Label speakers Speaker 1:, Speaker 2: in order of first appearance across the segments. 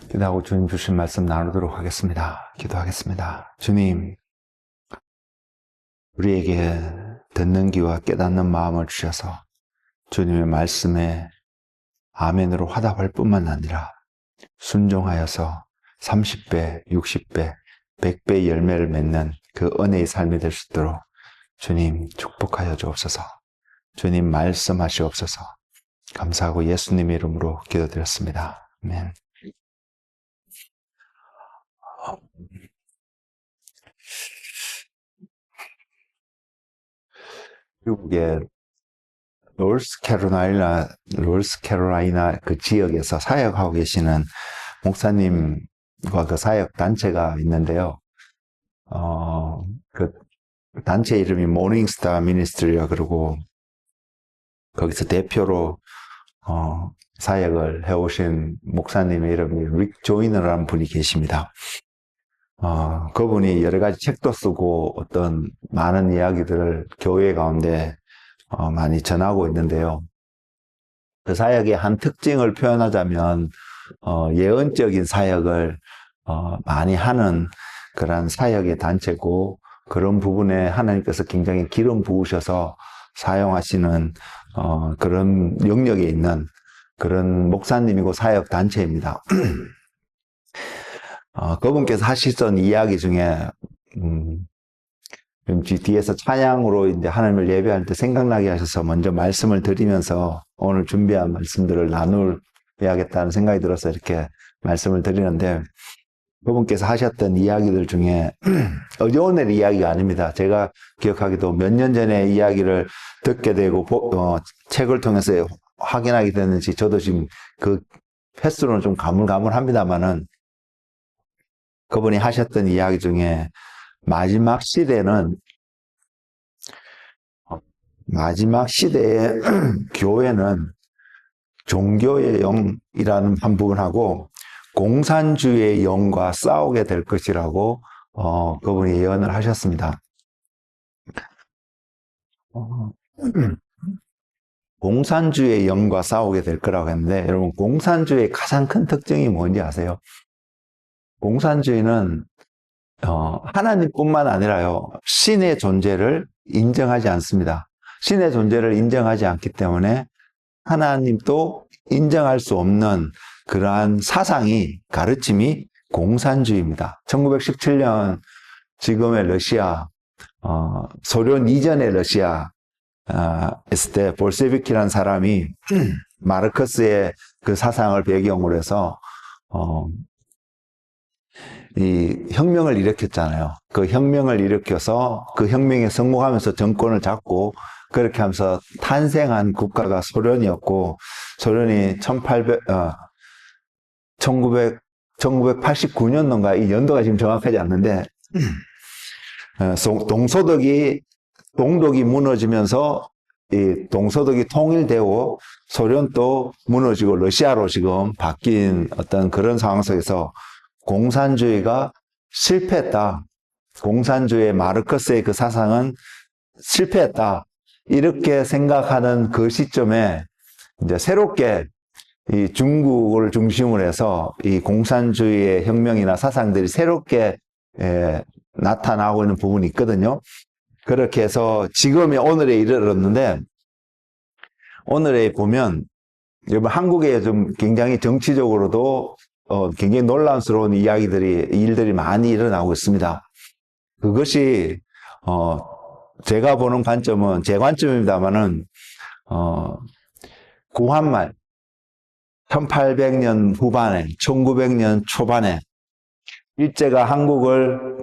Speaker 1: 기도하고 주님 주신 말씀 나누도록 하겠습니다. 기도하겠습니다. 주님, 우리에게 듣는 귀와 깨닫는 마음을 주셔서 주님의 말씀에 아멘으로 화답할 뿐만 아니라 순종하여서 30배, 60배, 100배의 열매를 맺는 그 은혜의 삶이 될 수 있도록 주님 축복하여 주옵소서. 주님 말씀하시옵소서. 감사하고 예수님의 이름으로 기도드렸습니다. 아멘. 미국의 노스캐롤라이나 그 지역에서 사역하고 계시는 목사님과 그 사역 단체가 있는데요. 그 단체 이름이 모닝스타 미니스트리라 그러고 거기서 대표로 사역을 해오신 목사님의 이름이 릭 조이너라는 분이 계십니다. 그분이 여러 가지 책도 쓰고 어떤 많은 이야기들을 교회 가운데 많이 전하고 있는데요. 그 사역의 한 특징을 표현하자면 예언적인 사역을 많이 하는 그런 사역의 단체고, 그런 부분에 하나님께서 굉장히 기름 부으셔서 사용하시는 그런 영역에 있는 그런 목사님이고 사역 단체입니다. 그분께서 하시던 이야기 중에 뒤에서 찬양으로 이제 하나님을 예배할 때 생각나게 하셔서 먼저 말씀을 드리면서 오늘 준비한 말씀들을 나누어야겠다는 생각이 들어서 이렇게 말씀을 드리는데, 그분께서 하셨던 이야기들 중에 어제오늘 이야기가 아닙니다. 제가 기억하기도 몇 년 전에 이야기를 듣게 되고 책을 통해서 확인하게 됐는지 저도 지금 그 횟수로는 좀 가물가물합니다만은, 그분이 하셨던 이야기 중에 마지막 시대에 교회는 종교의 영이라는 한 부분하고 공산주의의 영과 싸우게 될 것이라고 그분이 예언을 하셨습니다. 공산주의의 영과 싸우게 될 거라고 했는데, 여러분, 공산주의의 가장 큰 특징이 뭔지 아세요? 공산주의는 하나님뿐만 아니라요, 신의 존재를 인정하지 않습니다. 신의 존재를 인정하지 않기 때문에 하나님도 인정할 수 없는 그러한 사상이, 가르침이 공산주의입니다. 1917년 지금의 러시아, 소련 이전의 러시아 했을 때 볼셰비키라는 사람이 마르크스의 그 사상을 배경으로 해서 이 혁명을 일으켰잖아요. 그 혁명을 일으켜서 그 혁명에 성공하면서 정권을 잡고 그렇게 하면서 탄생한 국가가 소련이었고, 소련이 1989년도인가, 이 연도가 지금 정확하지 않는데, 동독이 무너지면서 이 동서독이 통일되고 소련도 무너지고 러시아로 지금 바뀐 어떤 그런 상황 속에서 공산주의가 실패했다. 공산주의 마르크스의 그 사상은 실패했다. 이렇게 생각하는 그 시점에 이제 새롭게 이 중국을 중심으로 해서 이 공산주의의 혁명이나 사상들이 새롭게 나타나고 있는 부분이 있거든요. 그렇게 해서 지금의 오늘에 이르렀는데, 오늘에 보면 여러분, 한국에 좀 굉장히 정치적으로도 굉장히 논란스러운 일들이 많이 일어나고 있습니다. 그것이 제가 보는 관점은 제 관점입니다만은 구한말 1800년 후반에 1900년 초반에 일제가 한국을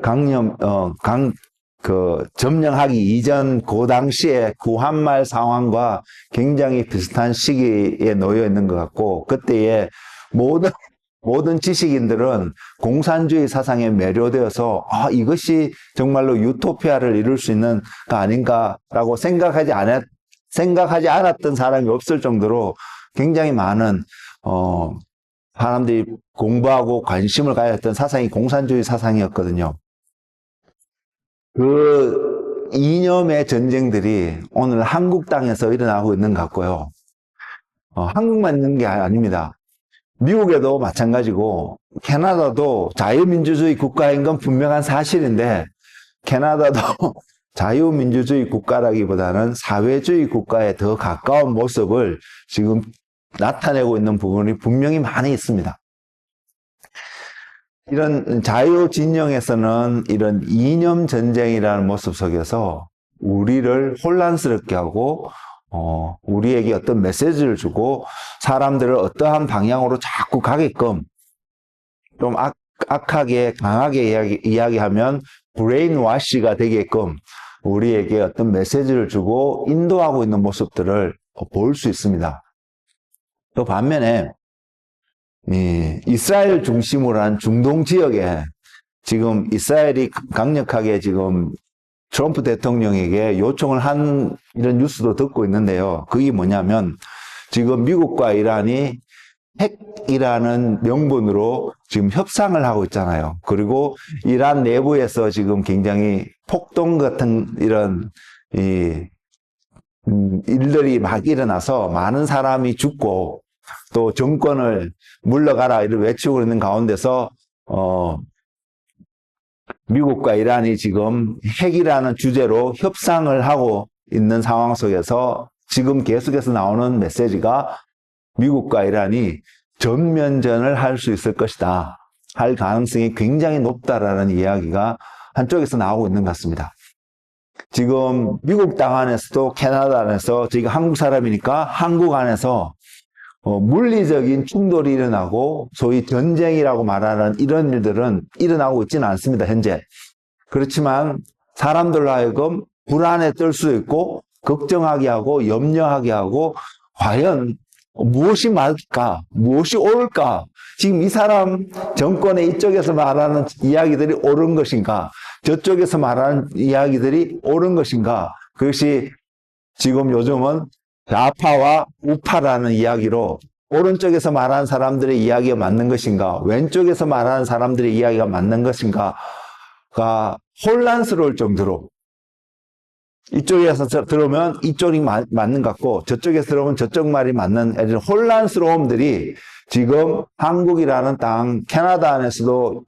Speaker 1: 점령하기 이전 그 당시에 구한말 상황과 굉장히 비슷한 시기에 놓여 있는 것 같고, 그때에 모든 지식인들은 공산주의 사상에 매료되어서 이것이 정말로 유토피아를 이룰 수 있는 거 아닌가라고 생각하지 않았던 사람이 없을 정도로 굉장히 많은 사람들이 공부하고 관심을 가졌던 사상이 공산주의 사상이었거든요. 그 이념의 전쟁들이 오늘 한국 땅에서 일어나고 있는 것 같고요. 한국만 있는 게 아닙니다. 미국에도 마찬가지고, 캐나다도 자유민주주의 국가인 건 분명한 사실인데, 캐나다도 자유민주주의 국가라기보다는 사회주의 국가에 더 가까운 모습을 지금 나타내고 있는 부분이 분명히 많이 있습니다. 이런 자유진영에서는 이런 이념 전쟁이라는 모습 속에서 우리를 혼란스럽게 하고 우리에게 어떤 메시지를 주고 사람들을 어떠한 방향으로 자꾸 가게끔 좀 악하게 강하게 이야기하면 브레인 와시가 되게끔 우리에게 어떤 메시지를 주고 인도하고 있는 모습들을 볼 수 있습니다. 또 반면에 이스라엘 중심으로 한 중동 지역에 지금 이스라엘이 강력하게 지금 트럼프 대통령에게 요청을 한 이런 뉴스도 듣고 있는데요. 그게 뭐냐면 지금 미국과 이란이 핵이라는 명분으로 지금 협상을 하고 있잖아요. 그리고 이란 내부에서 지금 굉장히 폭동 같은 이런 일들이 막 일어나서 많은 사람이 죽고 또 정권을 물러가라 이런 외치고 있는 가운데서 미국과 이란이 지금 핵이라는 주제로 협상을 하고 있는 상황 속에서 지금 계속해서 나오는 메시지가 미국과 이란이 전면전을 할 수 있을 것이다. 할 가능성이 굉장히 높다라는 이야기가 한쪽에서 나오고 있는 것 같습니다. 지금 미국 땅 안에서도 캐나다 안에서 저희가 한국 사람이니까 한국 안에서 물리적인 충돌이 일어나고 소위 전쟁이라고 말하는 이런 일들은 일어나고 있지는 않습니다. 현재. 그렇지만 사람들로 하여금 불안에 떨 수 있고 걱정하게 하고 염려하게 하고 과연 무엇이 맞을까? 무엇이 옳을까? 지금 이 사람 정권의 이쪽에서 말하는 이야기들이 옳은 것인가? 저쪽에서 말하는 이야기들이 옳은 것인가? 그것이 지금 요즘은 좌파와 우파라는 이야기로 오른쪽에서 말하는 사람들의 이야기가 맞는 것인가? 왼쪽에서 말하는 사람들의 이야기가 맞는 것인가가 혼란스러울 정도로 이쪽에서 들으면 이쪽이 맞는 것 같고 저쪽에서 들으면 저쪽 말이 맞는 이런 혼란스러움들이 지금 한국이라는 땅, 캐나다 안에서도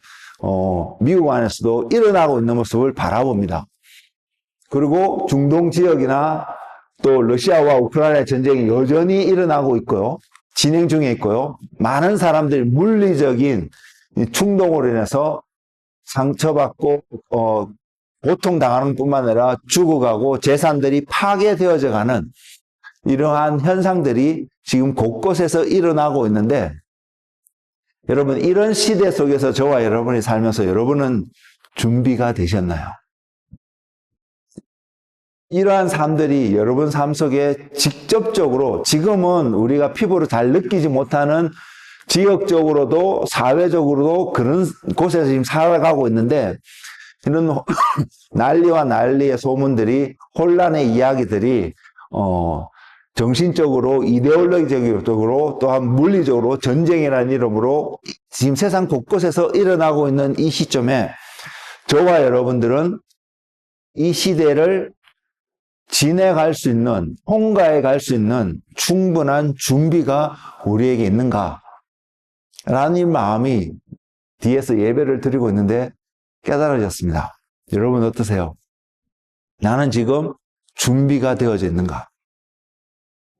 Speaker 1: 미국 안에서도 일어나고 있는 모습을 바라봅니다. 그리고 중동 지역이나 또 러시아와 우크라이나 전쟁이 여전히 일어나고 있고요. 진행 중에 있고요. 많은 사람들이 물리적인 충동으로 인해서 상처받고 고통당하는 뿐만 아니라 죽어가고 재산들이 파괴되어져 가는 이러한 현상들이 지금 곳곳에서 일어나고 있는데 여러분 이런 시대 속에서 저와 여러분이 살면서 여러분은 준비가 되셨나요? 이러한 삶들이 여러분 삶 속에 직접적으로 지금은 우리가 피부로 잘 느끼지 못하는 지역적으로도 사회적으로도 그런 곳에서 지금 살아가고 있는데 이런 난리와 난리의 소문들이 혼란의 이야기들이 정신적으로 이데올로기적으로 또한 물리적으로 전쟁이라는 이름으로 지금 세상 곳곳에서 일어나고 있는 이 시점에 저와 여러분들은 이 시대를 지내갈 수 있는 통과해 갈 수 있는 충분한 준비가 우리에게 있는가 라는 마음이 뒤에서 예배를 드리고 있는데 깨달아졌습니다. 여러분 어떠세요? 나는 지금 준비가 되어져 있는가?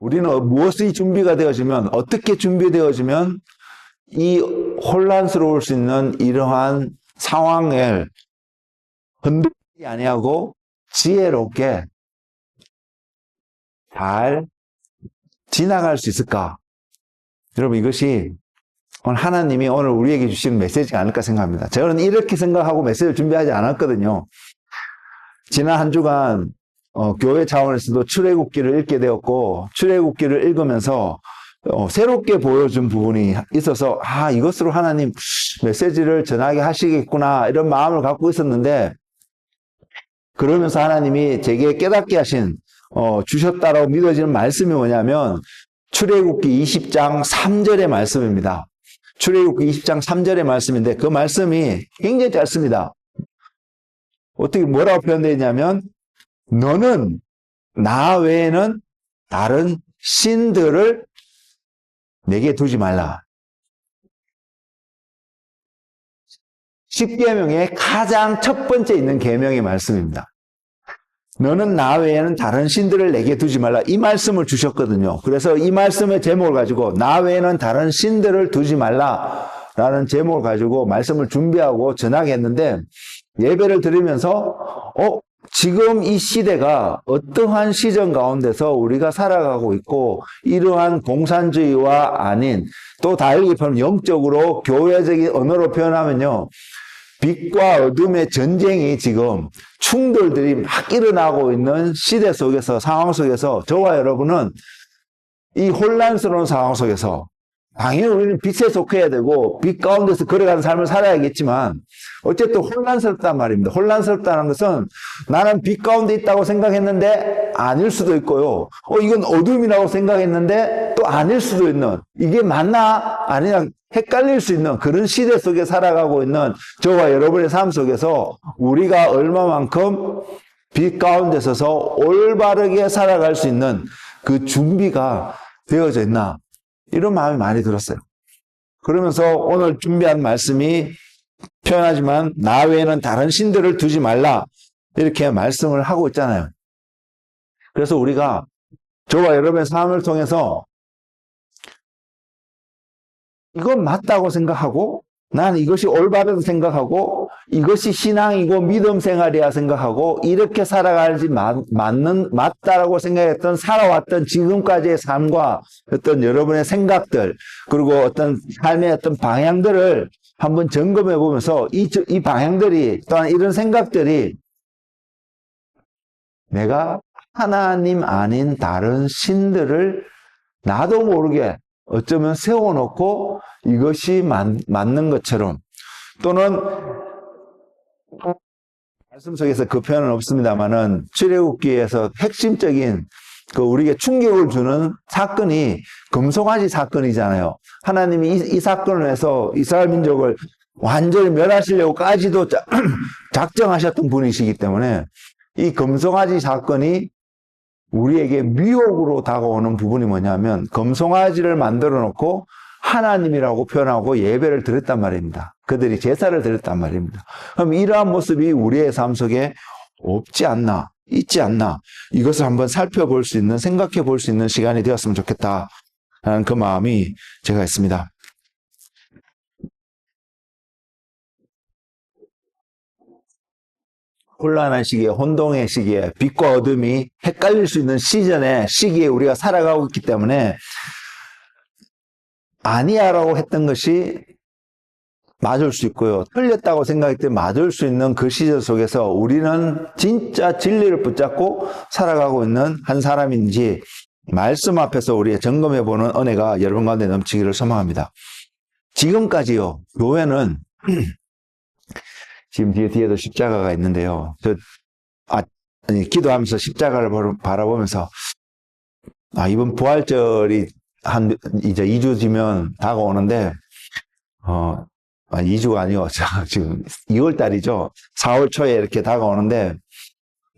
Speaker 1: 우리는 무엇이 준비가 되어지면 어떻게 준비되어지면 이 혼란스러울 수 있는 이러한 상황을 흔들리지 아니하고 지혜롭게 잘 지나갈 수 있을까? 여러분 이것이 오늘 하나님이 오늘 우리에게 주시는 메시지가 아닐까 생각합니다. 저는 이렇게 생각하고 메시지를 준비하지 않았거든요. 지난 한 주간 교회 차원에서도 출애굽기를 읽게 되었고 출애굽기를 읽으면서 새롭게 보여준 부분이 있어서 이것으로 하나님 메시지를 전하게 하시겠구나 이런 마음을 갖고 있었는데 그러면서 하나님이 제게 깨닫게 하신 주셨다라고 믿어지는 말씀이 뭐냐면 출애굽기 20장 3절의 말씀입니다. 출애굽기 20장 3절의 말씀인데 그 말씀이 굉장히 짧습니다. 어떻게 뭐라고 표현되어 있냐면 너는 나 외에는 다른 신들을 내게 두지 말라. 십계명의 가장 첫 번째 있는 계명의 말씀입니다. 너는 나 외에는 다른 신들을 내게 두지 말라. 이 말씀을 주셨거든요. 그래서 이 말씀의 제목을 가지고 나 외에는 다른 신들을 두지 말라 라는 제목을 가지고 말씀을 준비하고 전하겠는데, 예배를 드리면서 지금 이 시대가 어떠한 시점 가운데서 우리가 살아가고 있고, 이러한 공산주의와 아닌, 또 다르게 표현하면 영적으로 교회적인 언어로 표현하면요, 빛과 어둠의 전쟁이 지금 충돌들이 막 일어나고 있는 시대 속에서, 상황 속에서 저와 여러분은 이 혼란스러운 상황 속에서 당연히 우리는 빛에 속해야 되고 빛 가운데서 걸어가는 삶을 살아야겠지만, 어쨌든 혼란스럽단 말입니다. 혼란스럽다는 것은 나는 빛 가운데 있다고 생각했는데 아닐 수도 있고요. 이건 어둠이라고 생각했는데 또 아닐 수도 있는, 이게 맞나 아니냐 헷갈릴 수 있는 그런 시대 속에 살아가고 있는 저와 여러분의 삶 속에서 우리가 얼마만큼 빛 가운데 서서 올바르게 살아갈 수 있는 그 준비가 되어져 있나, 이런 마음이 많이 들었어요. 그러면서 오늘 준비한 말씀이 표현하지만 나 외에는 다른 신들을 두지 말라, 이렇게 말씀을 하고 있잖아요. 그래서 우리가 저와 여러분의 삶을 통해서 이건 맞다고 생각하고, 나는 이것이 올바르다고 생각하고, 이것이 신앙이고 믿음 생활이야 생각하고, 이렇게 살아가야지 맞다라고 생각했던, 살아왔던 지금까지의 삶과 어떤 여러분의 생각들, 그리고 어떤 삶의 어떤 방향들을 한번 점검해 보면서 이 방향들이, 또한 이런 생각들이 내가 하나님 아닌 다른 신들을 나도 모르게 어쩌면 세워놓고 이것이 맞는 것처럼, 또는 말씀 속에서 그 표현은 없습니다만은 출애굽기에서 핵심적인 그 우리에게 충격을 주는 사건이 금송아지 사건이잖아요. 하나님이 이 사건을 해서 이스라엘 민족을 완전히 멸하시려고까지도 작정하셨던 분이시기 때문에, 이 금송아지 사건이 우리에게 미혹으로 다가오는 부분이 뭐냐면, 금송아지를 만들어 놓고 하나님이라고 표현하고 예배를 드렸단 말입니다. 그들이 제사를 드렸단 말입니다. 그럼 이러한 모습이 우리의 삶 속에 없지 않나, 있지 않나, 이것을 한번 살펴볼 수 있는, 생각해 볼 수 있는 시간이 되었으면 좋겠다라는 그 마음이 제가 있습니다. 혼란한 시기에, 혼동의 시기에, 빛과 어둠이 헷갈릴 수 있는 시기에 우리가 살아가고 있기 때문에, 아니야라고 했던 것이 맞을 수 있고요, 틀렸다고 생각했을 때 맞을 수 있는 그 시절 속에서 우리는 진짜 진리를 붙잡고 살아가고 있는 한 사람인지 말씀 앞에서 우리가 점검해보는 은혜가 여러분 가운데 넘치기를 소망합니다. 지금까지요, 교회는 지금 뒤에도 십자가가 있는데요, 기도하면서 십자가를 바라보면서, 이번 부활절이 이제 2주 뒤면 다가오는데, 2주가 아니고, 지금 2월달이죠. 4월 초에 이렇게 다가오는데,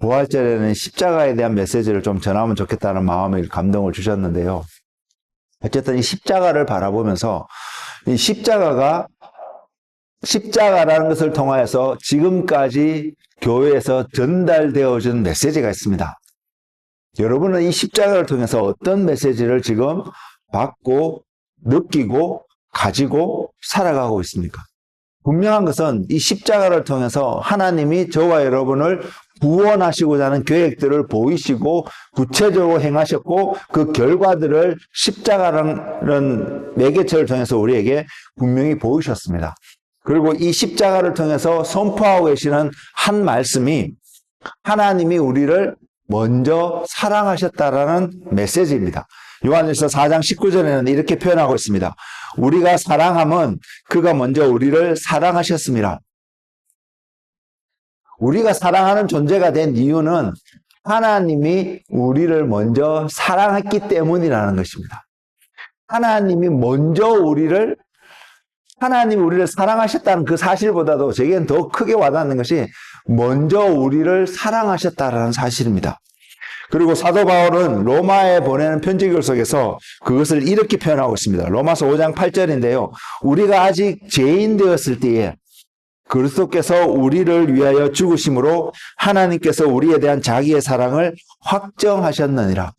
Speaker 1: 부활절에는 십자가에 대한 메시지를 좀 전하면 좋겠다는 마음에 감동을 주셨는데요. 어쨌든 이 십자가를 바라보면서, 이 십자가라는 것을 통하여서 지금까지 교회에서 전달되어진 메시지가 있습니다. 여러분은 이 십자가를 통해서 어떤 메시지를 지금 받고, 느끼고, 가지고 살아가고 있습니까? 분명한 것은 이 십자가를 통해서 하나님이 저와 여러분을 구원하시고자 하는 계획들을 보이시고 구체적으로 행하셨고, 그 결과들을 십자가라는 매개체를 통해서 우리에게 분명히 보이셨습니다. 그리고 이 십자가를 통해서 선포하고 계시는 한 말씀이 하나님이 우리를 먼저 사랑하셨다라는 메시지입니다. 요한일서 4장 19절에는 이렇게 표현하고 있습니다. 우리가 사랑함은 그가 먼저 우리를 사랑하셨습니다. 우리가 사랑하는 존재가 된 이유는 하나님이 우리를 먼저 사랑했기 때문이라는 것입니다. 하나님이 우리를 사랑하셨다는 그 사실보다도 제게는 더 크게 와닿는 것이 먼저 우리를 사랑하셨다는 사실입니다. 그리고 사도 바울은 로마에 보내는 편지글 속에서 그것을 이렇게 표현하고 있습니다. 로마서 5장 8절인데요. 우리가 아직 죄인 되었을 때에 그리스도께서 우리를 위하여 죽으심으로 하나님께서 우리에 대한 자기의 사랑을 확정하셨느니라.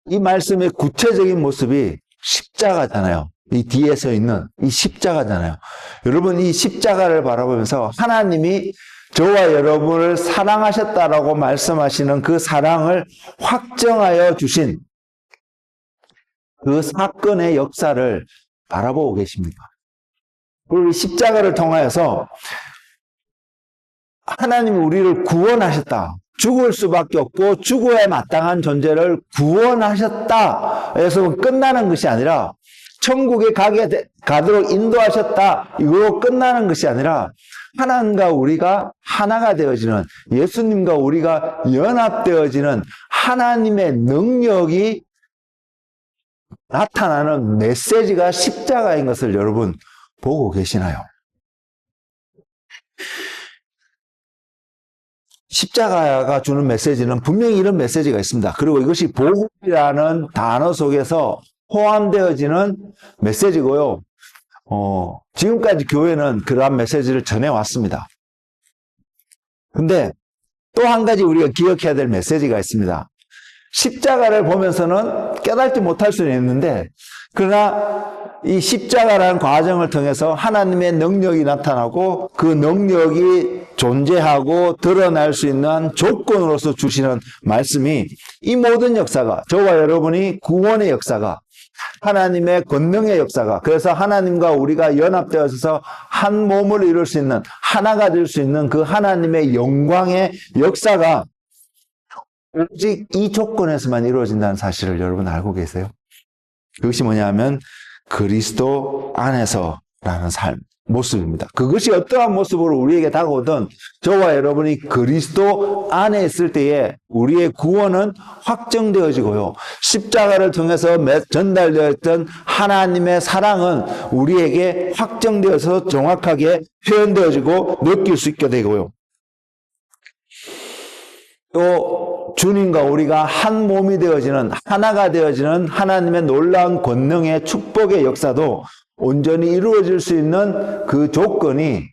Speaker 1: 이 말씀의 구체적인 모습이 십자가잖아요. 이 뒤에 서 있는 이 십자가잖아요. 여러분, 이 십자가를 바라보면서 하나님이 저와 여러분을 사랑하셨다라고 말씀하시는 그 사랑을 확정하여 주신 그 사건의 역사를 바라보고 계십니까? 그리고 이 십자가를 통하여서 하나님이 우리를 구원하셨다. 죽을 수밖에 없고 죽어야 마땅한 존재를 구원하셨다. 해서 끝나는 것이 아니라 천국에 가도록 인도하셨다. 이거로 끝나는 것이 아니라 하나님과 우리가 하나가 되어지는, 예수님과 우리가 연합되어지는 하나님의 능력이 나타나는 메시지가 십자가인 것을 여러분 보고 계시나요? 십자가가 주는 메시지는 분명히 이런 메시지가 있습니다. 그리고 이것이 복음이라는 단어 속에서 포함되어지는 메시지고요. 지금까지 교회는 그러한 메시지를 전해왔습니다. 근데 또 한 가지 우리가 기억해야 될 메시지가 있습니다. 십자가를 보면서는 깨닫지 못할 수는 있는데, 그러나 이 십자가라는 과정을 통해서 하나님의 능력이 나타나고 그 능력이 존재하고 드러날 수 있는 조건으로서 주시는 말씀이, 이 모든 역사가, 저와 여러분이 구원의 역사가, 하나님의 권능의 역사가, 그래서 하나님과 우리가 연합되어서 한 몸을 이룰 수 있는, 하나가 될 수 있는 그 하나님의 영광의 역사가 오직 이 조건에서만 이루어진다는 사실을 여러분 알고 계세요? 그것이 뭐냐면 그리스도 안에서라는 삶, 모습입니다. 그것이 어떠한 모습으로 우리에게 다가오든 저와 여러분이 그리스도 안에 있을 때에 우리의 구원은 확정되어지고요. 십자가를 통해서 전달되었던 하나님의 사랑은 우리에게 확정되어서 정확하게 표현되어지고 느낄 수 있게 되고요. 또 주님과 우리가 한 몸이 되어지는, 하나가 되어지는 하나님의 놀라운 권능의 축복의 역사도 온전히 이루어질 수 있는 그 조건이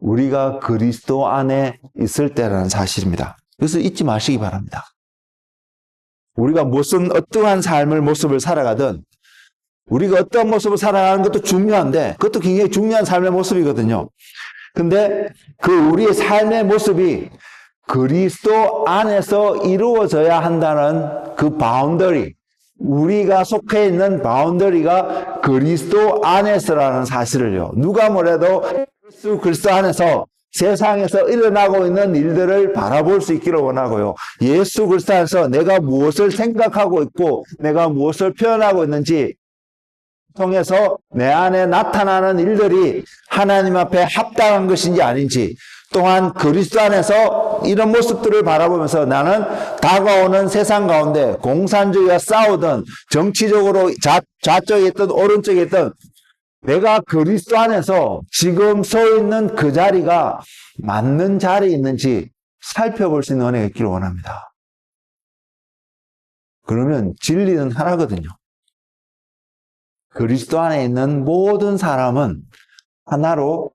Speaker 1: 우리가 그리스도 안에 있을 때라는 사실입니다. 그래서 잊지 마시기 바랍니다. 우리가 무슨 어떠한 삶을, 모습을 살아가든 우리가 어떤 모습을 살아가는 것도 중요한데, 그것도 굉장히 중요한 삶의 모습이거든요. 근데 그 우리의 삶의 모습이 그리스도 안에서 이루어져야 한다는 그 바운더리, 우리가 속해 있는 바운더리가 그리스도 안에서라는 사실을요, 누가 뭐래도 예수 그리스도 안에서 세상에서 일어나고 있는 일들을 바라볼 수 있기를 원하고요. 예수 그리스도 안에서 내가 무엇을 생각하고 있고 내가 무엇을 표현하고 있는지 통해서 내 안에 나타나는 일들이 하나님 앞에 합당한 것인지 아닌지, 또한 그리스도 안에서 이런 모습들을 바라보면서 나는 다가오는 세상 가운데 공산주의와 싸우든 정치적으로 좌쪽에 있든 오른쪽에 있든 내가 그리스도 안에서 지금 서 있는 그 자리가 맞는 자리에 있는지 살펴볼 수 있는 은혜가 있기를 원합니다. 그러면 진리는 하나거든요. 그리스도 안에 있는 모든 사람은 하나로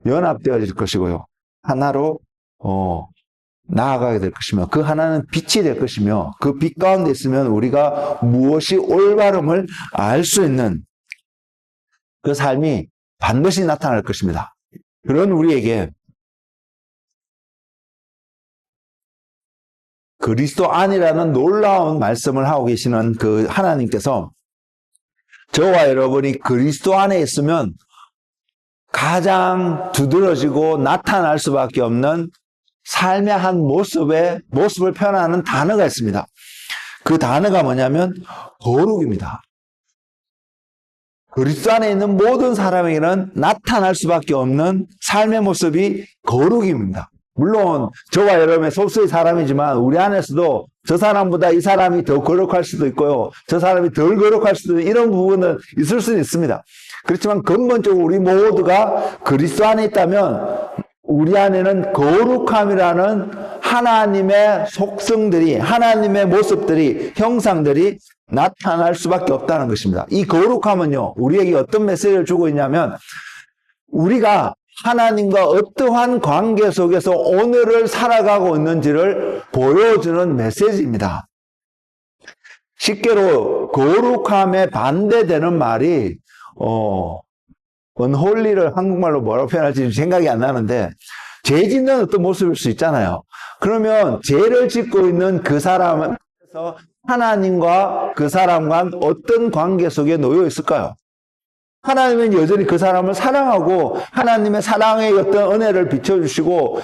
Speaker 1: 연합되어질 것이고요. 하나로 나아가게 될 것이며, 그 하나는 빛이 될 것이며, 그 빛 가운데 있으면 우리가 무엇이 올바름을 알 수 있는 그 삶이 반드시 나타날 것입니다. 그런 우리에게 그리스도 안이라는 놀라운 말씀을 하고 계시는 그 하나님께서 저와 여러분이 그리스도 안에 있으면 가장 두드러지고 나타날 수밖에 없는 삶의 한 모습을 표현하는 단어가 있습니다. 그 단어가 뭐냐면 거룩입니다. 그리스도 안에 있는 모든 사람에게는 나타날 수밖에 없는 삶의 모습이 거룩입니다. 물론 저와 여러분의 소수의 사람이지만 우리 안에서도 저 사람보다 이 사람이 더 거룩할 수도 있고요, 저 사람이 덜 거룩할 수도 있는 이런 부분은 있을 수는 있습니다. 그렇지만 근본적으로 우리 모두가 그리스도 안에 있다면 우리 안에는 거룩함이라는 하나님의 속성들이, 하나님의 모습들이, 형상들이 나타날 수밖에 없다는 것입니다. 이 거룩함은요, 우리에게 어떤 메시지를 주고 있냐면 우리가 하나님과 어떠한 관계 속에서 오늘을 살아가고 있는지를 보여주는 메시지입니다. 쉽게로 거룩함에 반대되는 말이 언홀리를 한국말로 뭐라고 표현할지 생각이 안 나는데, 죄 짓는 어떤 모습일 수 있잖아요. 그러면 죄를 짓고 있는 그 사람에서 하나님과 그 사람과 어떤 관계 속에 놓여 있을까요? 하나님은 여전히 그 사람을 사랑하고 하나님의 사랑의 어떤 은혜를 비춰주시고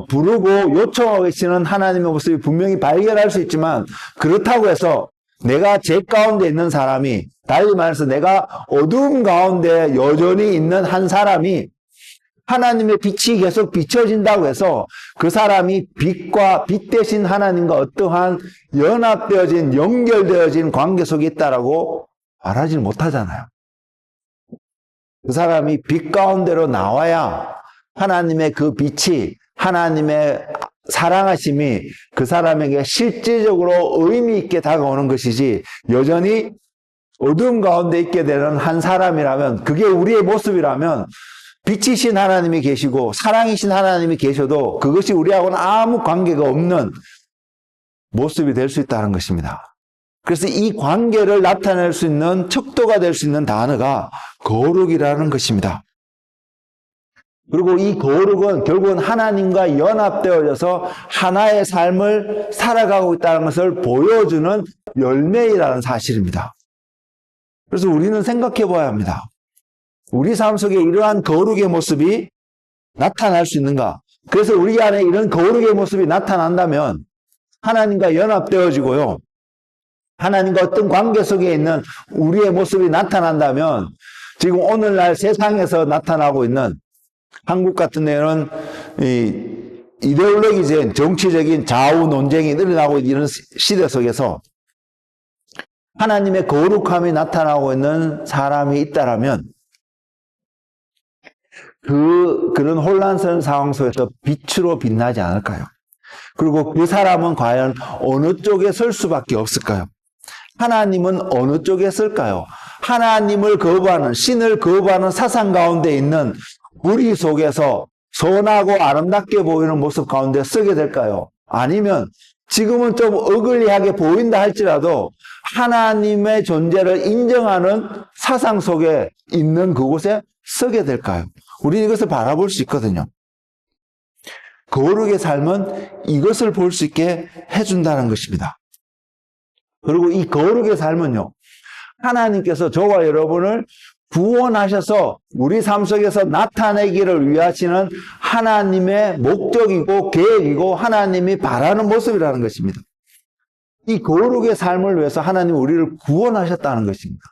Speaker 1: 부르고 요청하고 계시는 하나님의 모습이 분명히 발견할 수 있지만, 그렇다고 해서 내가 죄 가운데 있는 사람이, 달리 말해서 내가 어두움 가운데 여전히 있는 한 사람이 하나님의 빛이 계속 비춰진다고 해서 그 사람이 빛 대신 하나님과 어떠한 연합되어진, 연결되어진 관계 속에 있다라고 말하지 못하잖아요. 그 사람이 빛 가운데로 나와야 하나님의 그 빛이, 하나님의 사랑하심이 그 사람에게 실질적으로 의미 있게 다가오는 것이지, 여전히 어두움 가운데 있게 되는 한 사람이라면, 그게 우리의 모습이라면, 빛이신 하나님이 계시고 사랑이신 하나님이 계셔도 그것이 우리하고는 아무 관계가 없는 모습이 될 수 있다는 것입니다. 그래서 이 관계를 나타낼 수 있는 척도가 될 수 있는 단어가 거룩이라는 것입니다. 그리고 이 거룩은 결국은 하나님과 연합되어져서 하나의 삶을 살아가고 있다는 것을 보여주는 열매이라는 사실입니다. 그래서 우리는 생각해 봐야 합니다. 우리 삶 속에 이러한 거룩의 모습이 나타날 수 있는가? 그래서 우리 안에 이런 거룩의 모습이 나타난다면 하나님과 연합되어지고요, 하나님과 어떤 관계 속에 있는 우리의 모습이 나타난다면, 지금 오늘날 세상에서 나타나고 있는, 한국 같은 데는 이데올로기적인 정치적인 좌우 논쟁이 일어나고 있는 이런 시대 속에서 하나님의 거룩함이 나타나고 있는 사람이 있다라면 그런 혼란스러운 상황 속에서 빛으로 빛나지 않을까요? 그리고 그 사람은 과연 어느 쪽에 설 수밖에 없을까요? 하나님은 어느 쪽에 설까요? 하나님을 거부하는, 신을 거부하는 사상 가운데 있는 우리 속에서 선하고 아름답게 보이는 모습 가운데 서게 될까요? 아니면 지금은 좀 어글리하게 보인다 할지라도 하나님의 존재를 인정하는 사상 속에 있는 그곳에 서게 될까요? 우리는 이것을 바라볼 수 있거든요. 거룩의 삶은 이것을 볼 수 있게 해준다는 것입니다. 그리고 이 거룩의 삶은요, 하나님께서 저와 여러분을 구원하셔서 우리 삶 속에서 나타내기를 위하시는 하나님의 목적이고 계획이고 하나님이 바라는 모습이라는 것입니다. 이 거룩의 삶을 위해서 하나님이 우리를 구원하셨다는 것입니다.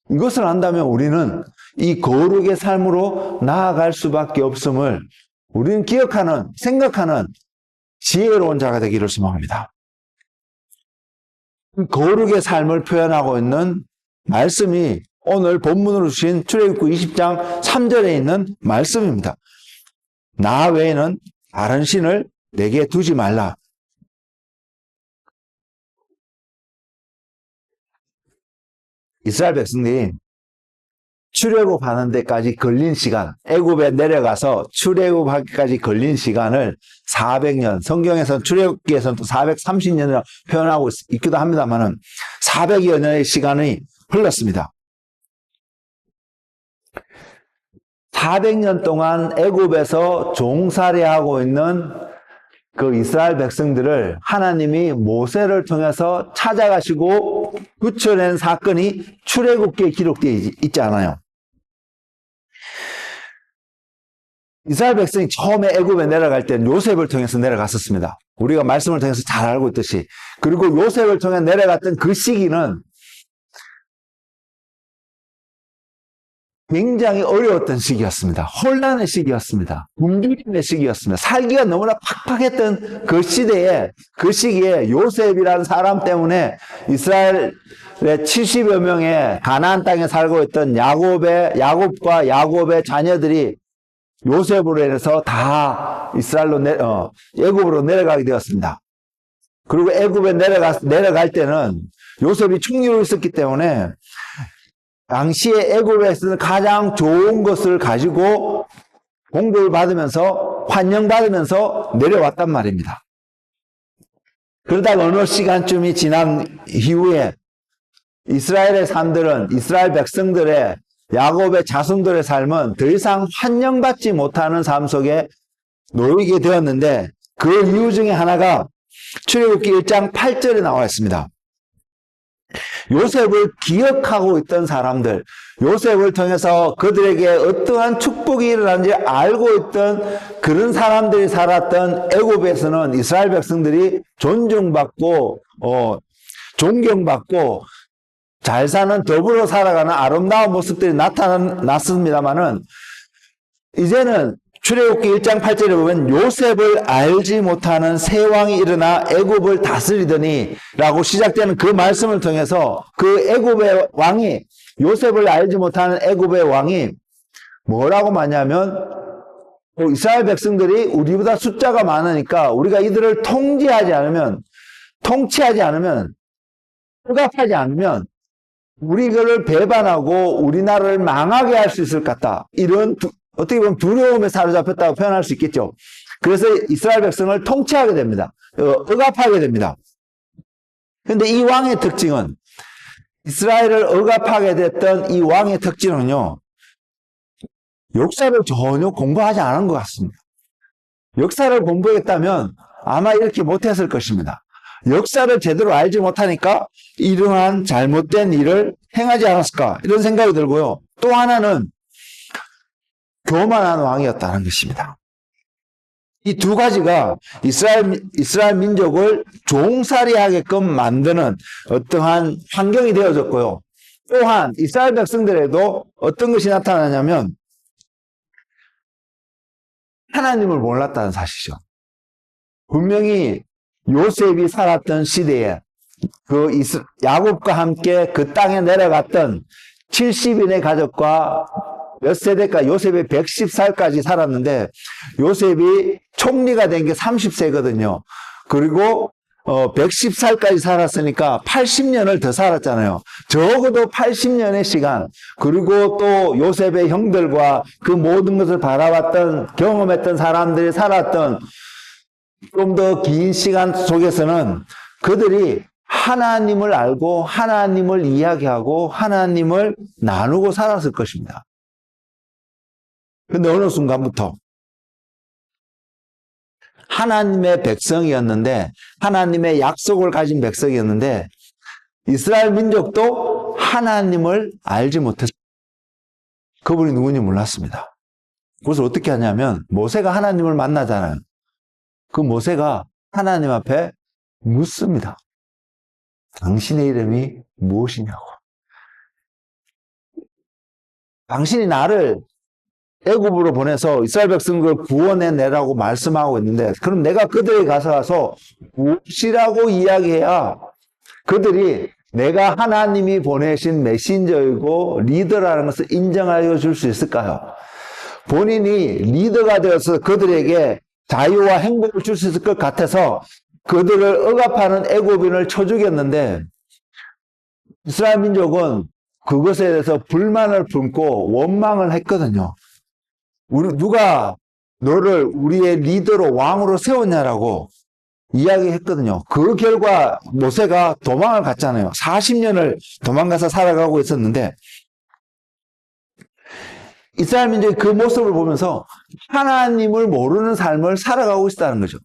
Speaker 1: 이것을 안다면 우리는 이 거룩의 삶으로 나아갈 수밖에 없음을 우리는 기억하는, 생각하는 지혜로운 자가 되기를 소망합니다. 거룩의 삶을 표현하고 있는 말씀이 오늘 본문으로 주신 출애굽기 20장 3절에 있는 말씀입니다. 나 외에는 다른 신을 내게 두지 말라. 이스라엘 백성들이 출애굽하는 데까지 걸린 시간, 애굽에 내려가서 출애굽하기까지 걸린 시간을 400년, 성경에서는 출애굽기에서는 또 430년이라고 표현하고 있기도 합니다만은 400여 년의 시간이 흘렀습니다. 400년 동안 애굽에서 종살이하고 있는 그 이스라엘 백성들을 하나님이 모세를 통해서 찾아가시고 구출해낸 사건이 출애굽기에 기록되어 있지 않아요. 이스라엘 백성이 처음에 애굽에 내려갈 때는 요셉을 통해서 내려갔었습니다. 우리가 말씀을 통해서 잘 알고 있듯이. 그리고 요셉을 통해 내려갔던 그 시기는 굉장히 어려웠던 시기였습니다. 혼란의 시기였습니다. 굶주림의 시기였습니다. 살기가 너무나 팍팍했던 그 시기에 요셉이라는 사람 때문에 이스라엘의 70여 명의 가나안 땅에 살고 있던 야곱과 야곱의 자녀들이 요셉으로 인해서 다 애굽으로 내려가게 되었습니다. 그리고 애굽에 내려갈 때는 요셉이 총리로 있었기 때문에 당시에 애굽에서는 가장 좋은 것을 가지고 공급을 받으면서 환영받으면서 내려왔단 말입니다. 그러다가 어느 시간쯤이 지난 이후에 이스라엘의 산들은, 이스라엘 백성들의, 야곱의 자손들의 삶은 더 이상 환영받지 못하는 삶 속에 놓이게 되었는데, 그 이유 중에 하나가 출애굽기 1장 8절에 나와 있습니다. 요셉을 기억하고 있던 사람들, 요셉을 통해서 그들에게 어떠한 축복이 일어나는지 알고 있던 그런 사람들이 살았던 애굽에서는 이스라엘 백성들이 존중받고 존경받고 잘 사는, 더불어 살아가는 아름다운 모습들이 나타났습니다만은, 이제는 출애굽기 1장 8절에 보면 요셉을 알지 못하는 새 왕이 일어나 애굽을 다스리더니 라고 시작되는 그 말씀을 통해서 그 애굽의 왕이, 요셉을 알지 못하는 애굽의 왕이 뭐라고 말하냐면, 이스라엘 백성들이 우리보다 숫자가 많으니까 우리가 이들을 통치하지 않으면, 억압하지 않으면 우리를 배반하고 우리나라를 망하게 할 수 있을 것 같다. 이런 어떻게 보면 두려움에 사로잡혔다고 표현할 수 있겠죠. 그래서 이스라엘 백성을 통치하게 됩니다. 억압하게 됩니다. 그런데 이 왕의 특징은, 이스라엘을 억압하게 됐던 이 왕의 특징은요, 역사를 전혀 공부하지 않은 것 같습니다. 역사를 공부했다면 아마 이렇게 못했을 것입니다. 역사를 제대로 알지 못하니까 이러한 잘못된 일을 행하지 않았을까, 이런 생각이 들고요. 또 하나는 교만한 왕이었다는 것입니다. 이 두 가지가 이스라엘 민족을 종살이하게끔 만드는 어떠한 환경이 되어졌고요. 또한 이스라엘 백성들에도 어떤 것이 나타나냐면 하나님을 몰랐다는 사실이죠. 분명히 요셉이 살았던 시대에 야곱과 함께 그 땅에 내려갔던 70인의 가족과 몇 세대까, 요셉이 110살까지 살았는데 요셉이 총리가 된 게 30세거든요. 그리고 110살까지 살았으니까 80년을 더 살았잖아요. 적어도 80년의 시간, 그리고 또 요셉의 형들과 그 모든 것을 바라봤던, 경험했던 사람들이 살았던 좀 더 긴 시간 속에서는 그들이 하나님을 알고 하나님을 이야기하고 하나님을 나누고 살았을 것입니다. 근데 어느 순간부터 하나님의 백성이었는데, 하나님의 약속을 가진 백성이었는데, 이스라엘 민족도 하나님을 알지 못했어요. 그분이 누군지 몰랐습니다. 그래서 어떻게 하냐면, 모세가 하나님을 만나잖아요. 그 모세가 하나님 앞에 묻습니다. 당신의 이름이 무엇이냐고. 당신이 나를 애굽으로 보내서 이스라엘 백성을 구원해내라고 말씀하고 있는데, 그럼 내가 그들에게 가서 무엇이라고 이야기해야 그들이 내가 하나님이 보내신 메신저이고 리더라는 것을 인정하여 줄 수 있을까요? 본인이 리더가 되어서 그들에게 자유와 행복을 줄 수 있을 것 같아서 그들을 억압하는 애굽인을 쳐 죽였는데, 이스라엘 민족은 그것에 대해서 불만을 품고 원망을 했거든요. 누가 너를 우리의 리더로, 왕으로 세웠냐라고 이야기했거든요. 그 결과 모세가 도망을 갔잖아요. 40년을 도망가서 살아가고 있었는데, 이스라엘 민족이 그 모습을 보면서 하나님을 모르는 삶을 살아가고 있다는 거죠.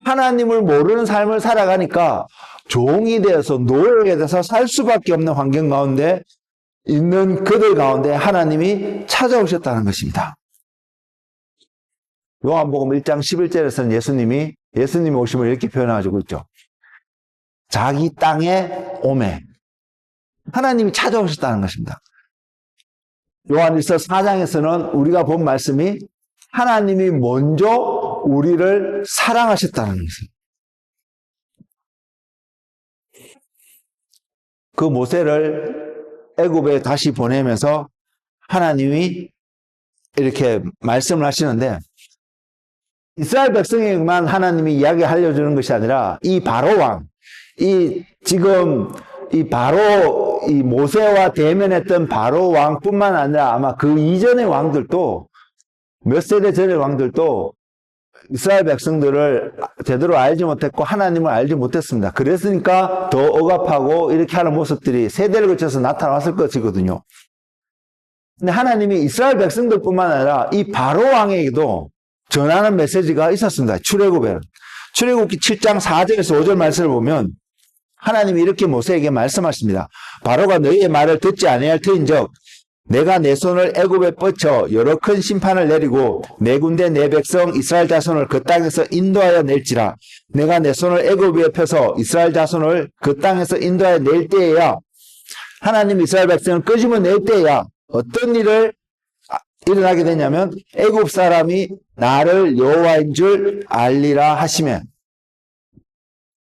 Speaker 1: 하나님을 모르는 삶을 살아가니까 종이 되어서, 노예가 돼서 살 수밖에 없는 환경 가운데 있는 그들 가운데 하나님이 찾아오셨다는 것입니다. 요한복음 1장 11절에서는 예수님이 오심을 이렇게 표현해가지고 있죠. 자기 땅에 오매. 하나님이 찾아오셨다는 것입니다. 요한일서 4장에서는 우리가 본 말씀이 하나님이 먼저 우리를 사랑하셨다는 것입니다. 그 모세를 애굽에 다시 보내면서 하나님이 이렇게 말씀을 하시는데, 이스라엘 백성에게만 하나님이 이야기 알려주는 것이 아니라 이 바로 왕, 이 지금 이 바로 이 모세와 대면했던 바로 왕뿐만 아니라 아마 그 이전의 왕들도 몇 세대 전의 왕들도 이스라엘 백성들을 제대로 알지 못했고 하나님을 알지 못했습니다. 그랬으니까 더 억압하고 이렇게 하는 모습들이 세대를 거쳐서 나타났을 것이거든요. 근데 하나님이 이스라엘 백성들뿐만 아니라 이 바로 왕에게도 전하는 메시지가 있었습니다. 출애굽에. 출애굽기 7장 4절에서 5절 말씀을 보면 하나님이 이렇게 모세에게 말씀하십니다. 바로가 너희의 말을 듣지 아니할 터인즉 내가 내 손을 애굽에 뻗쳐 여러 큰 심판을 내리고 내 군대 내 백성 이스라엘 자손을 그 땅에서 인도하여 낼지라. 내가 내 손을 애굽 위에 펴서 이스라엘 자손을 그 땅에서 인도하여 낼 때에야 하나님 이스라엘 백성을 끄집어 낼 때에야 어떤 일을 일어나게 되냐면 애굽 사람이 나를 여호와인 줄 알리라 하시면,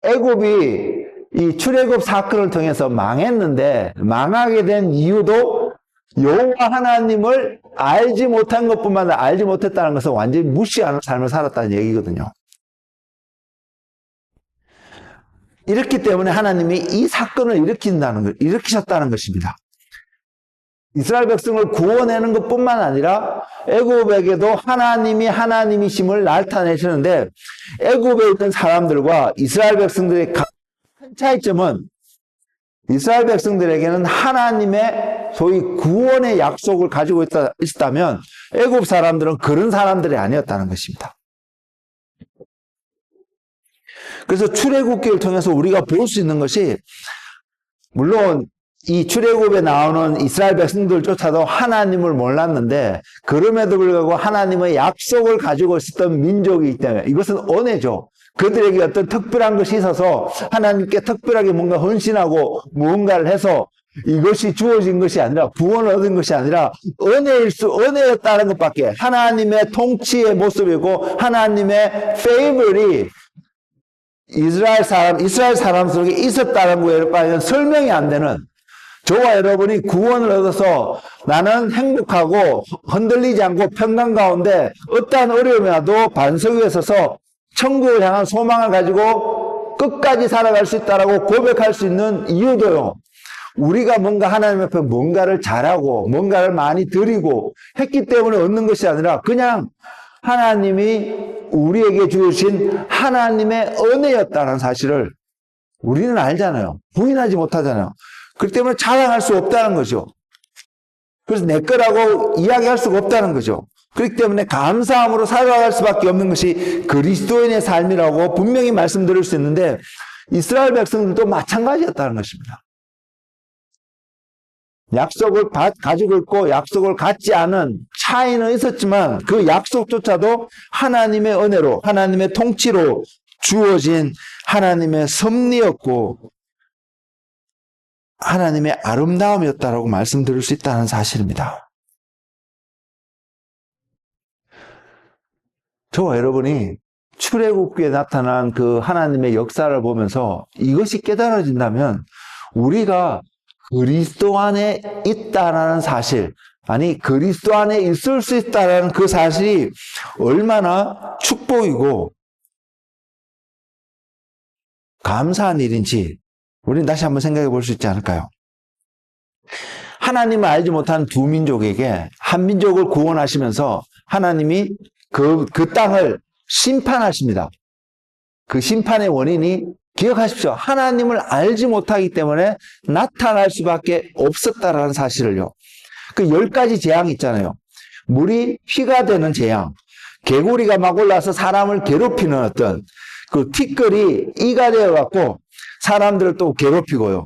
Speaker 1: 애굽이 이 출애굽 사건을 통해서 망했는데 망하게 된 이유도 여호와 하나님을 알지 못한 것뿐만 아니라 알지 못했다는 것은 완전히 무시하는 삶을 살았다는 얘기거든요. 이렇기 때문에 하나님이 이 사건을 일으키셨다는 것입니다. 이스라엘 백성을 구원하는 것뿐만 아니라 애굽에게도 하나님이 하나님이심을 나타내시는데, 애굽에 있는 사람들과 이스라엘 백성들의 큰 차이점은 이스라엘 백성들에게는 하나님의 소위 구원의 약속을 가지고 있다면 애굽 사람들은 그런 사람들이 아니었다는 것입니다. 그래서 출애굽기를 통해서 우리가 볼 수 있는 것이, 물론 이 출애굽에 나오는 이스라엘 백성들조차도 하나님을 몰랐는데 그럼에도 불구하고 하나님의 약속을 가지고 있었던 민족이기 때문에 이것은 은혜죠. 그들에게 어떤 특별한 것이 있어서 하나님께 특별하게 뭔가 헌신하고 무언가를 해서 이것이 주어진 것이 아니라, 구원을 얻은 것이 아니라 은혜였다는 것밖에, 하나님의 통치의 모습이고 하나님의 페이블이 이스라엘 사람 속에 있었다는 거에 설명이 안 되는, 저와 여러분이 구원을 얻어서 나는 행복하고 흔들리지 않고 평강 가운데 어떠한 어려움이 와도 반석 위에 서서 천국을 향한 소망을 가지고 끝까지 살아갈 수 있다라고 고백할 수 있는 이유도요, 우리가 뭔가 하나님 앞에 뭔가를 잘하고 뭔가를 많이 드리고 했기 때문에 얻는 것이 아니라 그냥 하나님이 우리에게 주신 하나님의 은혜였다는 사실을 우리는 알잖아요. 부인하지 못하잖아요. 그렇기 때문에 자랑할 수 없다는 거죠. 그래서 내 거라고 이야기할 수가 없다는 거죠. 그렇기 때문에 감사함으로 살아갈 수밖에 없는 것이 그리스도인의 삶이라고 분명히 말씀드릴 수 있는데, 이스라엘 백성들도 마찬가지였다는 것입니다. 약속을 가지고 있고 약속을 갖지 않은 차이는 있었지만 그 약속조차도 하나님의 은혜로, 하나님의 통치로 주어진 하나님의 섭리였고 하나님의 아름다움이었다라고 말씀드릴 수 있다는 사실입니다. 저와 여러분이 출애굽기에 나타난 그 하나님의 역사를 보면서 이것이 깨달아진다면 우리가 그리스도 안에 있다라는 사실, 아니 그리스도 안에 있을 수 있다라는 그 사실이 얼마나 축복이고 감사한 일인지 우리는 다시 한번 생각해 볼 수 있지 않을까요? 하나님을 알지 못한 두 민족에게 한 민족을 구원하시면서 하나님이 그 땅을 심판하십니다. 그 심판의 원인이, 기억하십시오, 하나님을 알지 못하기 때문에 나타날 수밖에 없었다라는 사실을요. 그 10가지 재앙이 있잖아요. 물이 피가 되는 재앙, 개구리가 막 올라와서 사람을 괴롭히는 어떤 그 티끌이 이가 되어갖고 사람들을 또 괴롭히고요.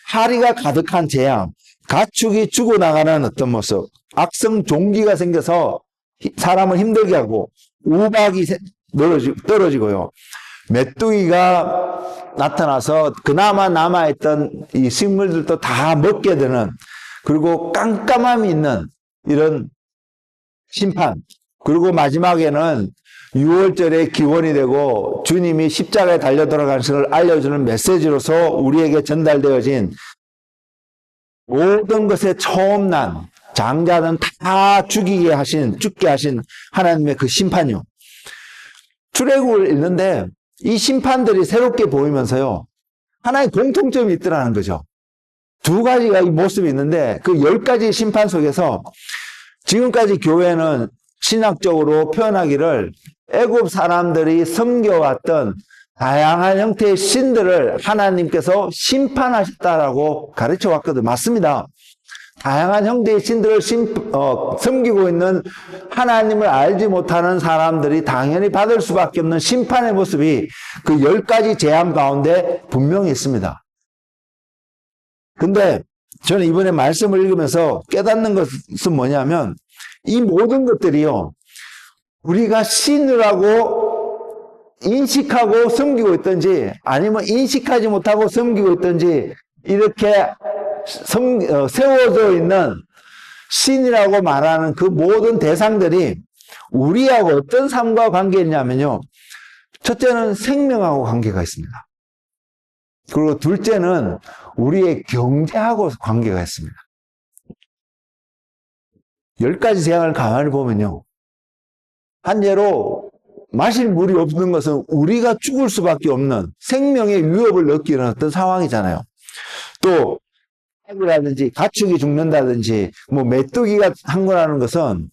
Speaker 1: 파리가 가득한 재앙, 가축이 죽어나가는 어떤 모습, 악성 종기가 생겨서 사람을 힘들게 하고 우박이 떨어지고요. 메뚜기가 나타나서 그나마 남아있던 이 식물들도 다 먹게 되는, 그리고 깜깜함이 있는 이런 심판, 그리고 마지막에는 6월절의 기원이 되고 주님이 십자가에 달려 돌아가는 것을 알려주는 메시지로서 우리에게 전달되어진 모든 것의 처음 난 장자는 다 죽게 하신 하나님의 그 심판이요. 출애굽을 읽는데 이 심판들이 새롭게 보이면서요, 하나의 공통점이 있더라는 거죠. 두 가지가 이 모습이 있는데 그 10가지 심판 속에서 지금까지 교회는 신학적으로 표현하기를 애굽 사람들이 섬겨왔던 다양한 형태의 신들을 하나님께서 심판하셨다라고 가르쳐 왔거든. 맞습니다. 다양한 형태의 신들을 섬기고 있는 하나님을 알지 못하는 사람들이 당연히 받을 수밖에 없는 심판의 모습이 그 10가지 재앙 가운데 분명히 있습니다. 근데 저는 이번에 말씀을 읽으면서 깨닫는 것은 뭐냐면 이 모든 것들이요, 우리가 신이라고 인식하고 섬기고 있든지 아니면 인식하지 못하고 섬기고 있든지 이렇게 세워져 있는 신이라고 말하는 그 모든 대상들이 우리하고 어떤 삶과 관계 있냐면요, 첫째는 생명하고 관계가 있습니다. 그리고 둘째는 우리의 경제하고 관계가 있습니다. 10가지 재앙을 가만히 보면요, 한 예로 마실 물이 없는 것은 우리가 죽을 수밖에 없는 생명의 위협을 느끼는 어떤 상황이잖아요. 또 해라든지 가축이 죽는다든지 뭐 메뚜기가 한 거라는 것은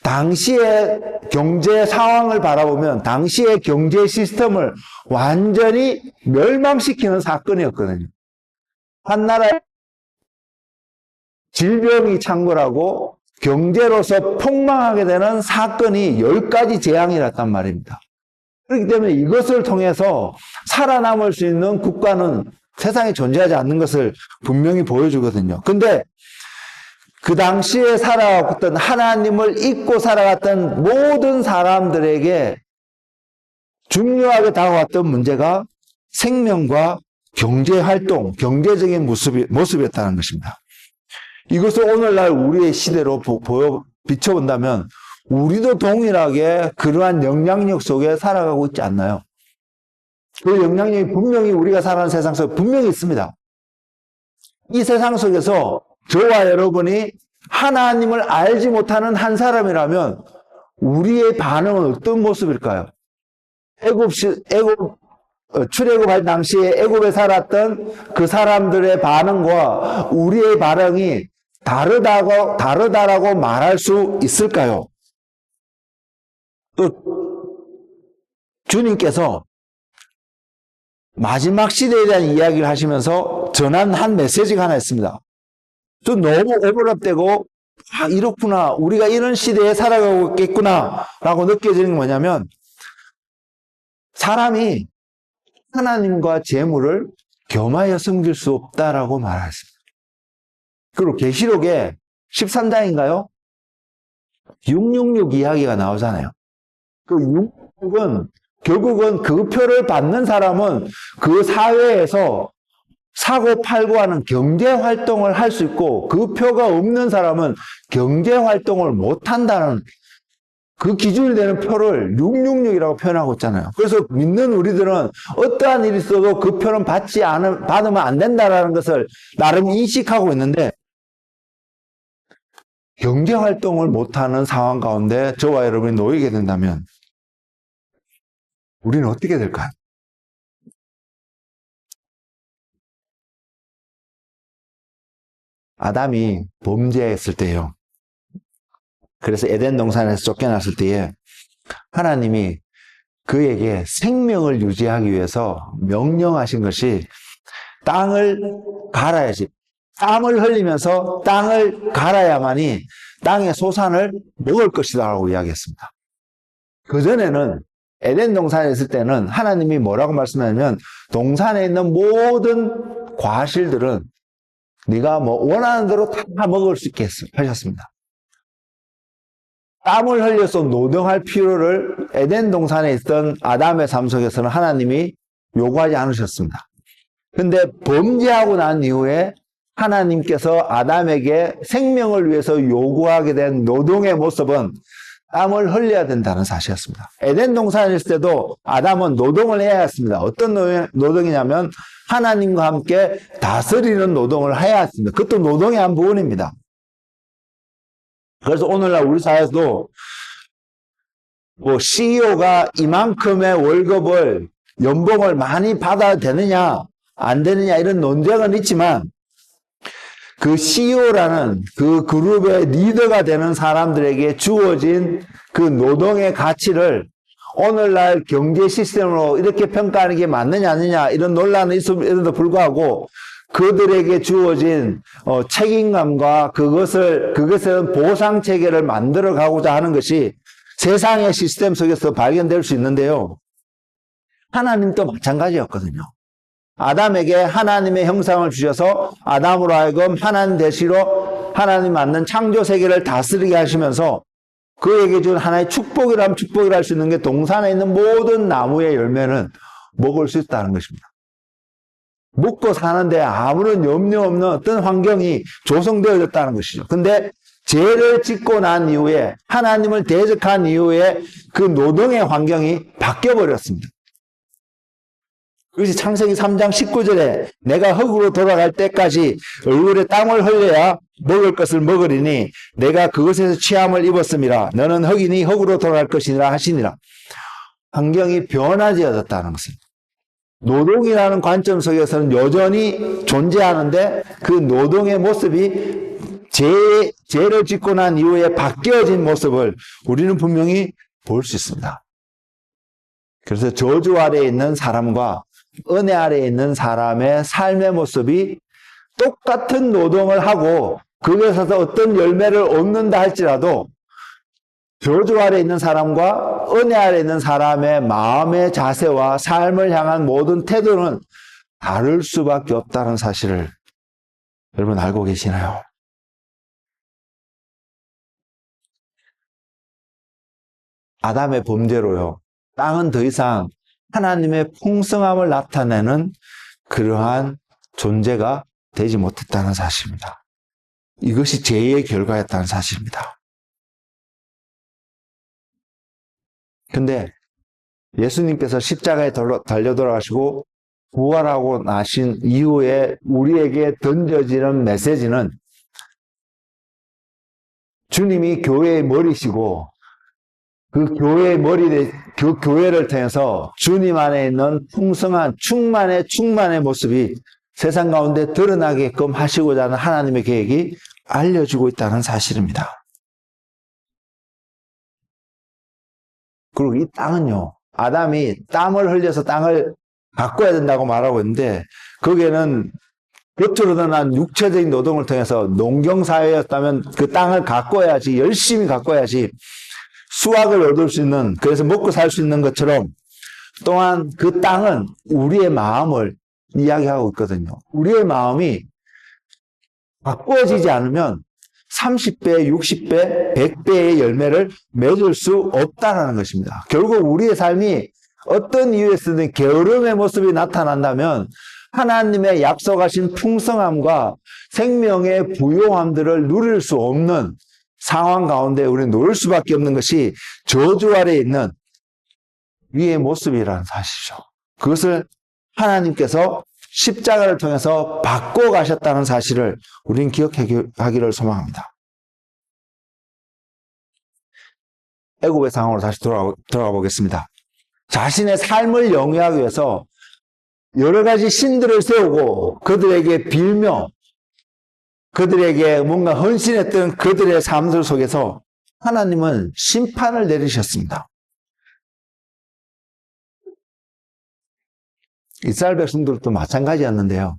Speaker 1: 당시의 경제 상황을 바라보면 당시의 경제 시스템을 완전히 멸망시키는 사건이었거든요. 한 나라에 질병이 창궐하고 경제로서 폭망하게 되는 사건이 10가지 재앙이었단 말입니다. 그렇기 때문에 이것을 통해서 살아남을 수 있는 국가는 세상에 존재하지 않는 것을 분명히 보여주거든요. 근데 그 당시에 살아왔던 하나님을 잊고 살아갔던 모든 사람들에게 중요하게 다가왔던 문제가 생명과 경제활동, 경제적인 모습이었다는 것입니다. 이것을 오늘날 우리의 시대로 비춰본다면 우리도 동일하게 그러한 영향력 속에 살아가고 있지 않나요? 그 영향력이 분명히 우리가 살아가는 세상 속에 분명히 있습니다. 이 세상 속에서 저와 여러분이 하나님을 알지 못하는 한 사람이라면 우리의 반응은 어떤 모습일까요? 출애굽할 당시에 애굽에 살았던 그 사람들의 반응과 우리의 반응이 다르다라고 말할 수 있을까요? 또 주님께서 마지막 시대에 대한 이야기를 하시면서 전한 한 메시지가 하나 있습니다. 좀 너무 오버랩되고 이렇구나, 우리가 이런 시대에 살아가고 있겠구나 라고 느껴지는 게 뭐냐면, 사람이 하나님과 재물을 겸하여 섬길 수 없다라고 말했습니다. 그리고 계시록에 13장인가요? 666 이야기가 나오잖아요. 그 666은 결국은 그 표를 받는 사람은 그 사회에서 사고 팔고 하는 경제 활동을 할 수 있고, 그 표가 없는 사람은 경제 활동을 못 한다는 그 기준이 되는 표를 666이라고 표현하고 있잖아요. 그래서 믿는 우리들은 어떠한 일이 있어도 그 표는 받으면 안 된다라는 것을 나름 인식하고 있는데, 경제 활동을 못하는 상황 가운데 저와 여러분이 놓이게 된다면 우리는 어떻게 될까요? 아담이 범죄했을 때요, 그래서 에덴 동산에서 쫓겨났을 때에 하나님이 그에게 생명을 유지하기 위해서 명령하신 것이 땅을 갈아야지, 땀을 흘리면서 땅을 갈아야만이 땅의 소산을 먹을 것이다 라고 이야기했습니다. 그전에는 에덴 동산에 있을 때는 하나님이 뭐라고 말씀하냐면, 동산에 있는 모든 과실들은 네가 뭐 원하는 대로 다 먹을 수 있게 하셨습니다. 땀을 흘려서 노동할 필요를 에덴 동산에 있던 아담의 삶 속에서는 하나님이 요구하지 않으셨습니다. 근데 범죄하고 난 이후에 하나님께서 아담에게 생명을 위해서 요구하게 된 노동의 모습은 땀을 흘려야 된다는 사실이었습니다. 에덴 동산에 있을 때도 아담은 노동을 해야 했습니다. 어떤 노동이냐면 하나님과 함께 다스리는 노동을 해야 했습니다. 그것도 노동의 한 부분입니다. 그래서 오늘날 우리 사회에서도 뭐 CEO가 이만큼의 월급을, 연봉을 많이 받아야 되느냐 안 되느냐 이런 논쟁은 있지만, 그 CEO라는 그 그룹의 리더가 되는 사람들에게 주어진 그 노동의 가치를 오늘날 경제 시스템으로 이렇게 평가하는 게 맞느냐 아니냐 이런 논란이 있음에도 불구하고 그들에게 주어진 책임감과 그것에 대한 보상 체계를 만들어 가고자 하는 것이 세상의 시스템 속에서 발견될 수 있는데요. 하나님도 마찬가지였거든요. 아담에게 하나님의 형상을 주셔서 아담으로 하여금 하나님 대시로 하나님 맞는 창조 세계를 다스리게 하시면서 그에게 준 하나의 축복이라면 축복이라 할 수 있는 게 동산에 있는 모든 나무의 열매는 먹을 수 있다는 것입니다. 먹고 사는데 아무런 염려 없는 어떤 환경이 조성되어졌다는 것이죠. 근데 죄를 짓고 난 이후에 하나님을 대적한 이후에 그 노동의 환경이 바뀌어버렸습니다. 그것이 창세기 3장 19절에 내가 흙으로 돌아갈 때까지 얼굴에 땀을 흘려야 먹을 것을 먹으리니 내가 그것에서 취함을 입었음이라 너는 흙이니 흙으로 돌아갈 것이니라 하시니라. 환경이 변화되어졌다는 것은 노동이라는 관점 속에서는 여전히 존재하는데 그 노동의 모습이 죄를 짓고 난 이후에 바뀌어진 모습을 우리는 분명히 볼 수 있습니다. 그래서 저주 아래에 있는 사람과 은혜 아래에 있는 사람의 삶의 모습이 똑같은 노동을 하고 거기에서 어떤 열매를 얻는다 할지라도 저주 아래에 있는 사람과 은혜 아래에 있는 사람의 마음의 자세와 삶을 향한 모든 태도는 다를 수밖에 없다는 사실을 여러분 알고 계시나요? 아담의 범죄로요. 땅은 더 이상 하나님의 풍성함을 나타내는 그러한 존재가 되지 못했다는 사실입니다. 이것이 죄의 결과였다는 사실입니다. 근데 예수님께서 십자가에 달려 돌아가시고 부활하고 나신 이후에 우리에게 던져지는 메시지는 주님이 교회의 머리시고 그 교회의 그 교회를 통해서 주님 안에 있는 풍성한 충만의 모습이 세상 가운데 드러나게끔 하시고자 하는 하나님의 계획이 알려지고 있다는 사실입니다. 그리고 이 땅은요, 아담이 땀을 흘려서 땅을 가꿔야 된다고 말하고 있는데, 거기에는 겉으로 드러난 육체적인 노동을 통해서 농경사회였다면 그 땅을 가꿔야지, 열심히 가꿔야지 수확을 얻을 수 있는, 그래서 먹고 살 수 있는 것처럼 또한 그 땅은 우리의 마음을 이야기하고 있거든요. 우리의 마음이 바꿔지지 않으면 30배, 60배, 100배의 열매를 맺을 수 없다는 것입니다. 결국 우리의 삶이 어떤 이유에서든 게으름의 모습이 나타난다면 하나님의 약속하신 풍성함과 생명의 부요함들을 누릴 수 없는 상황 가운데 우리는 놓을 수밖에 없는 것이 저주 아래에 있는 위의 모습이라는 사실이죠. 그것을 하나님께서 십자가를 통해서 바꿔 가셨다는 사실을 우리는 기억하기를 소망합니다. 애굽의 상황으로 다시 돌아가 보겠습니다. 자신의 삶을 영위하기 위해서 여러 가지 신들을 세우고 그들에게 빌며 그들에게 뭔가 헌신했던 그들의 삶들 속에서 하나님은 심판을 내리셨습니다. 이스라엘 백성들도 마찬가지였는데요.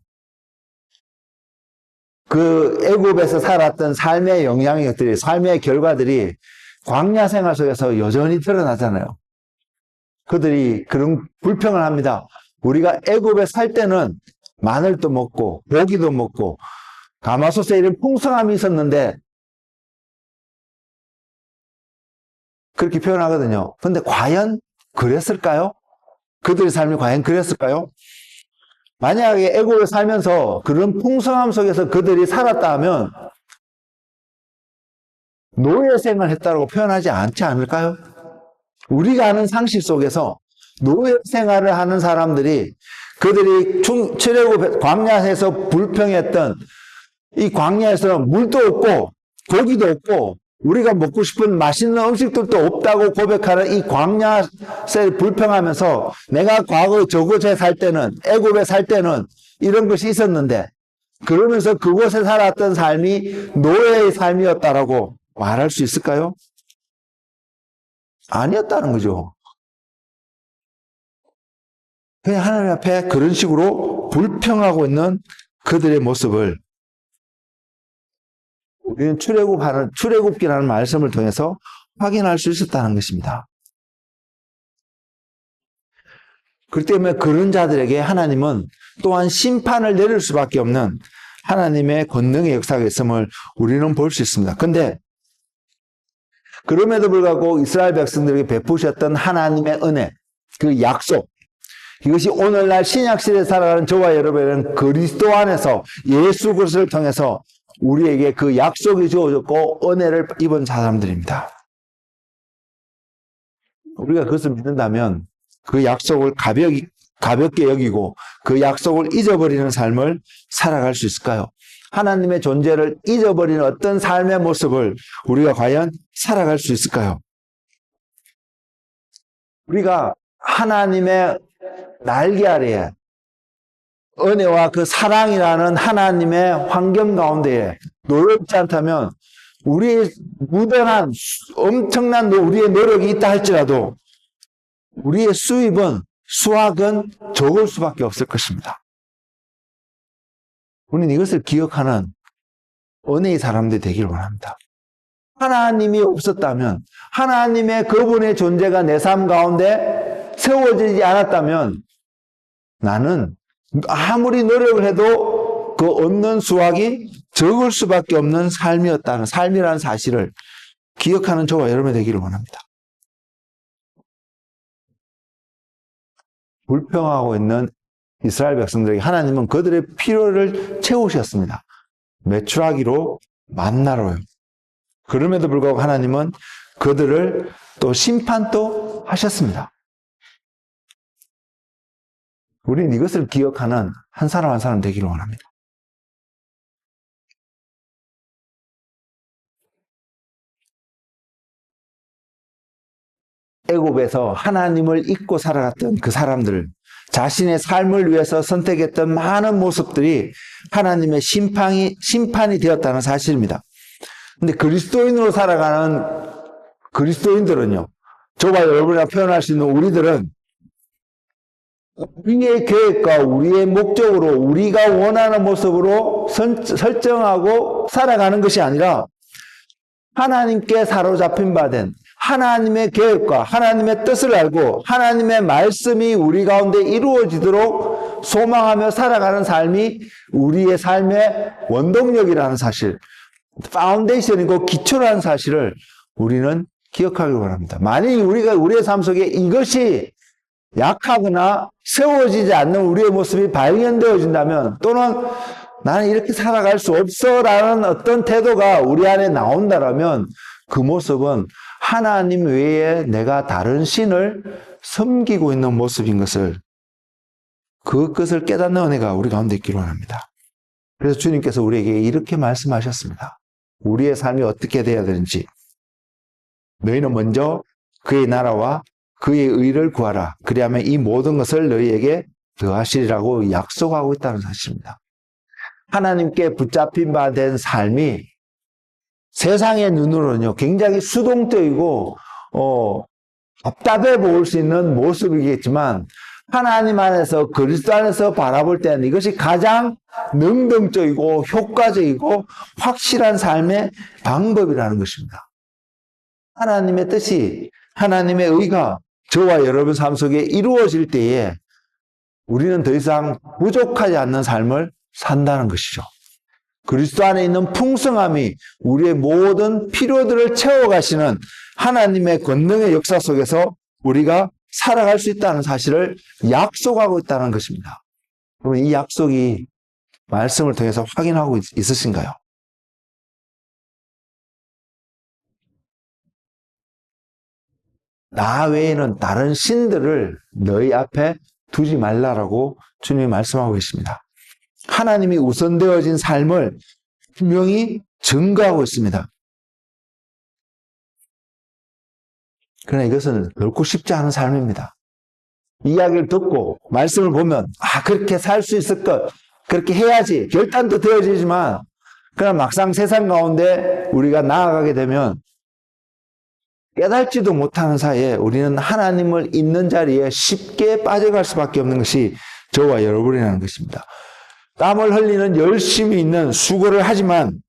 Speaker 1: 그 애굽에서 살았던 삶의 영향력들이, 삶의 결과들이 광야 생활 속에서 여전히 드러나잖아요. 그들이 그런 불평을 합니다. 우리가 애굽에 살 때는 마늘도 먹고 고기도 먹고 가마솥에 이런 풍성함이 있었는데 그렇게 표현하거든요. 근데 과연 그랬을까요? 그들의 삶이 과연 그랬을까요? 만약에 애굽에 살면서 그런 풍성함 속에서 그들이 살았다 하면 노예 생활을 했다고 표현하지 않지 않을까요? 우리가 아는 상식 속에서 노예 생활을 하는 사람들이 그들이 출애굽 광야에서 불평했던 이 광야에서는 물도 없고 고기도 없고 우리가 먹고 싶은 맛있는 음식들도 없다고 고백하는 이 광야에 불평하면서 내가 과거 저곳에 살 때는 애굽에 살 때는 이런 것이 있었는데 그러면서 그곳에 살았던 삶이 노예의 삶이었다라고 말할 수 있을까요? 아니었다는 거죠. 그냥 하나님 앞에 그런 식으로 불평하고 있는 그들의 모습을 우리는 출애굽기라는 말씀을 통해서 확인할 수 있었다는 것입니다. 그렇기 때문에 그런 자들에게 하나님은 또한 심판을 내릴 수밖에 없는 하나님의 권능의 역사가 있음을 우리는 볼 수 있습니다. 그런데 그럼에도 불구하고 이스라엘 백성들에게 베푸셨던 하나님의 은혜, 그 약속, 이것이 오늘날 신약시대에 살아가는 저와 여러분은 그리스도 안에서 예수 그리스도를 통해서 우리에게 그 약속이 주어졌고 은혜를 입은 사람들입니다. 우리가 그것을 믿는다면 그 약속을 가볍게 여기고 그 약속을 잊어버리는 삶을 살아갈 수 있을까요? 하나님의 존재를 잊어버리는 어떤 삶의 모습을 우리가 과연 살아갈 수 있을까요? 우리가 하나님의 날개 아래에 은혜와 그 사랑이라는 하나님의 환경 가운데에 노력지 않다면 우리의 무던한 엄청난 우리의 노력이 있다 할지라도 우리의 수확은 적을 수밖에 없을 것입니다. 우리는 이것을 기억하는 은혜의 사람들이 되기를 원합니다. 하나님이 없었다면, 하나님의 그분의 존재가 내 삶 가운데 세워지지 않았다면 나는 아무리 노력을 해도 그 얻는 수확이 적을 수밖에 없는 삶이라는 사실을 기억하는 저와 여러분이 되기를 원합니다. 불평하고 있는 이스라엘 백성들에게 하나님은 그들의 필요를 채우셨습니다. 메추라기로 만나로요. 그럼에도 불구하고 하나님은 그들을 또 심판도 하셨습니다. 우리는 이것을 기억하는 한 사람 한 사람 되기를 원합니다. 애굽에서 하나님을 잊고 살아갔던 그 사람들, 자신의 삶을 위해서 선택했던 많은 모습들이 하나님의 심판이 되었다는 사실입니다. 근데 그리스도인으로 살아가는 그리스도인들은요, 저와 여러분이랑 표현할 수 있는 우리들은 우리의 계획과 우리의 목적으로 우리가 원하는 모습으로 설정하고 살아가는 것이 아니라 하나님께 사로잡힌 바 된 하나님의 계획과 하나님의 뜻을 알고 하나님의 말씀이 우리 가운데 이루어지도록 소망하며 살아가는 삶이 우리의 삶의 원동력이라는 사실, 파운데이션이고 기초라는 사실을 우리는 기억하길 원합니다. 만일 우리가 우리의 삶 속에 이것이 약하거나 세워지지 않는 우리의 모습이 발견되어진다면, 또는 나는 이렇게 살아갈 수 없어라는 어떤 태도가 우리 안에 나온다라면 그 모습은 하나님 외에 내가 다른 신을 섬기고 있는 모습인 것을, 그것을 깨닫는 은혜가 우리 가운데 있기를 원합니다. 그래서 주님께서 우리에게 이렇게 말씀하셨습니다. 우리의 삶이 어떻게 돼야 되는지. 너희는 먼저 그의 나라와 그의 의를 구하라. 그리하면 이 모든 것을 너희에게 더하시리라고 약속하고 있다는 사실입니다. 하나님께 붙잡힌 바 된 삶이 세상의 눈으로는요, 굉장히 수동적이고 답답해 보일 수 있는 모습이겠지만, 하나님 안에서, 그리스도 안에서 바라볼 때는 이것이 가장 능동적이고 효과적이고 확실한 삶의 방법이라는 것입니다. 하나님의 뜻이, 하나님의 의가 저와 여러분 삶 속에 이루어질 때에 우리는 더 이상 부족하지 않는 삶을 산다는 것이죠. 그리스도 안에 있는 풍성함이 우리의 모든 필요들을 채워가시는 하나님의 권능의 역사 속에서 우리가 살아갈 수 있다는 사실을 약속하고 있다는 것입니다. 그러면 이 약속이 말씀을 통해서 확인하고 있으신가요? 나 외에는 다른 신들을 너희 앞에 두지 말라라고 주님이 말씀하고 계십니다. 하나님이 우선되어진 삶을 분명히 증거하고 있습니다. 그러나 이것은 결코 쉽지 않은 삶입니다. 이야기를 듣고 말씀을 보면 그렇게 살 수 있을 것 그렇게 해야지 결단도 되어지지만 그러나 막상 세상 가운데 우리가 나아가게 되면 깨닫지도 못하는 사이에 우리는 하나님을 있는 자리에 쉽게 빠져갈 수밖에 없는 것이 저와 여러분이라는 것입니다. 땀을 흘리는 열심히 있는 수고를 하지만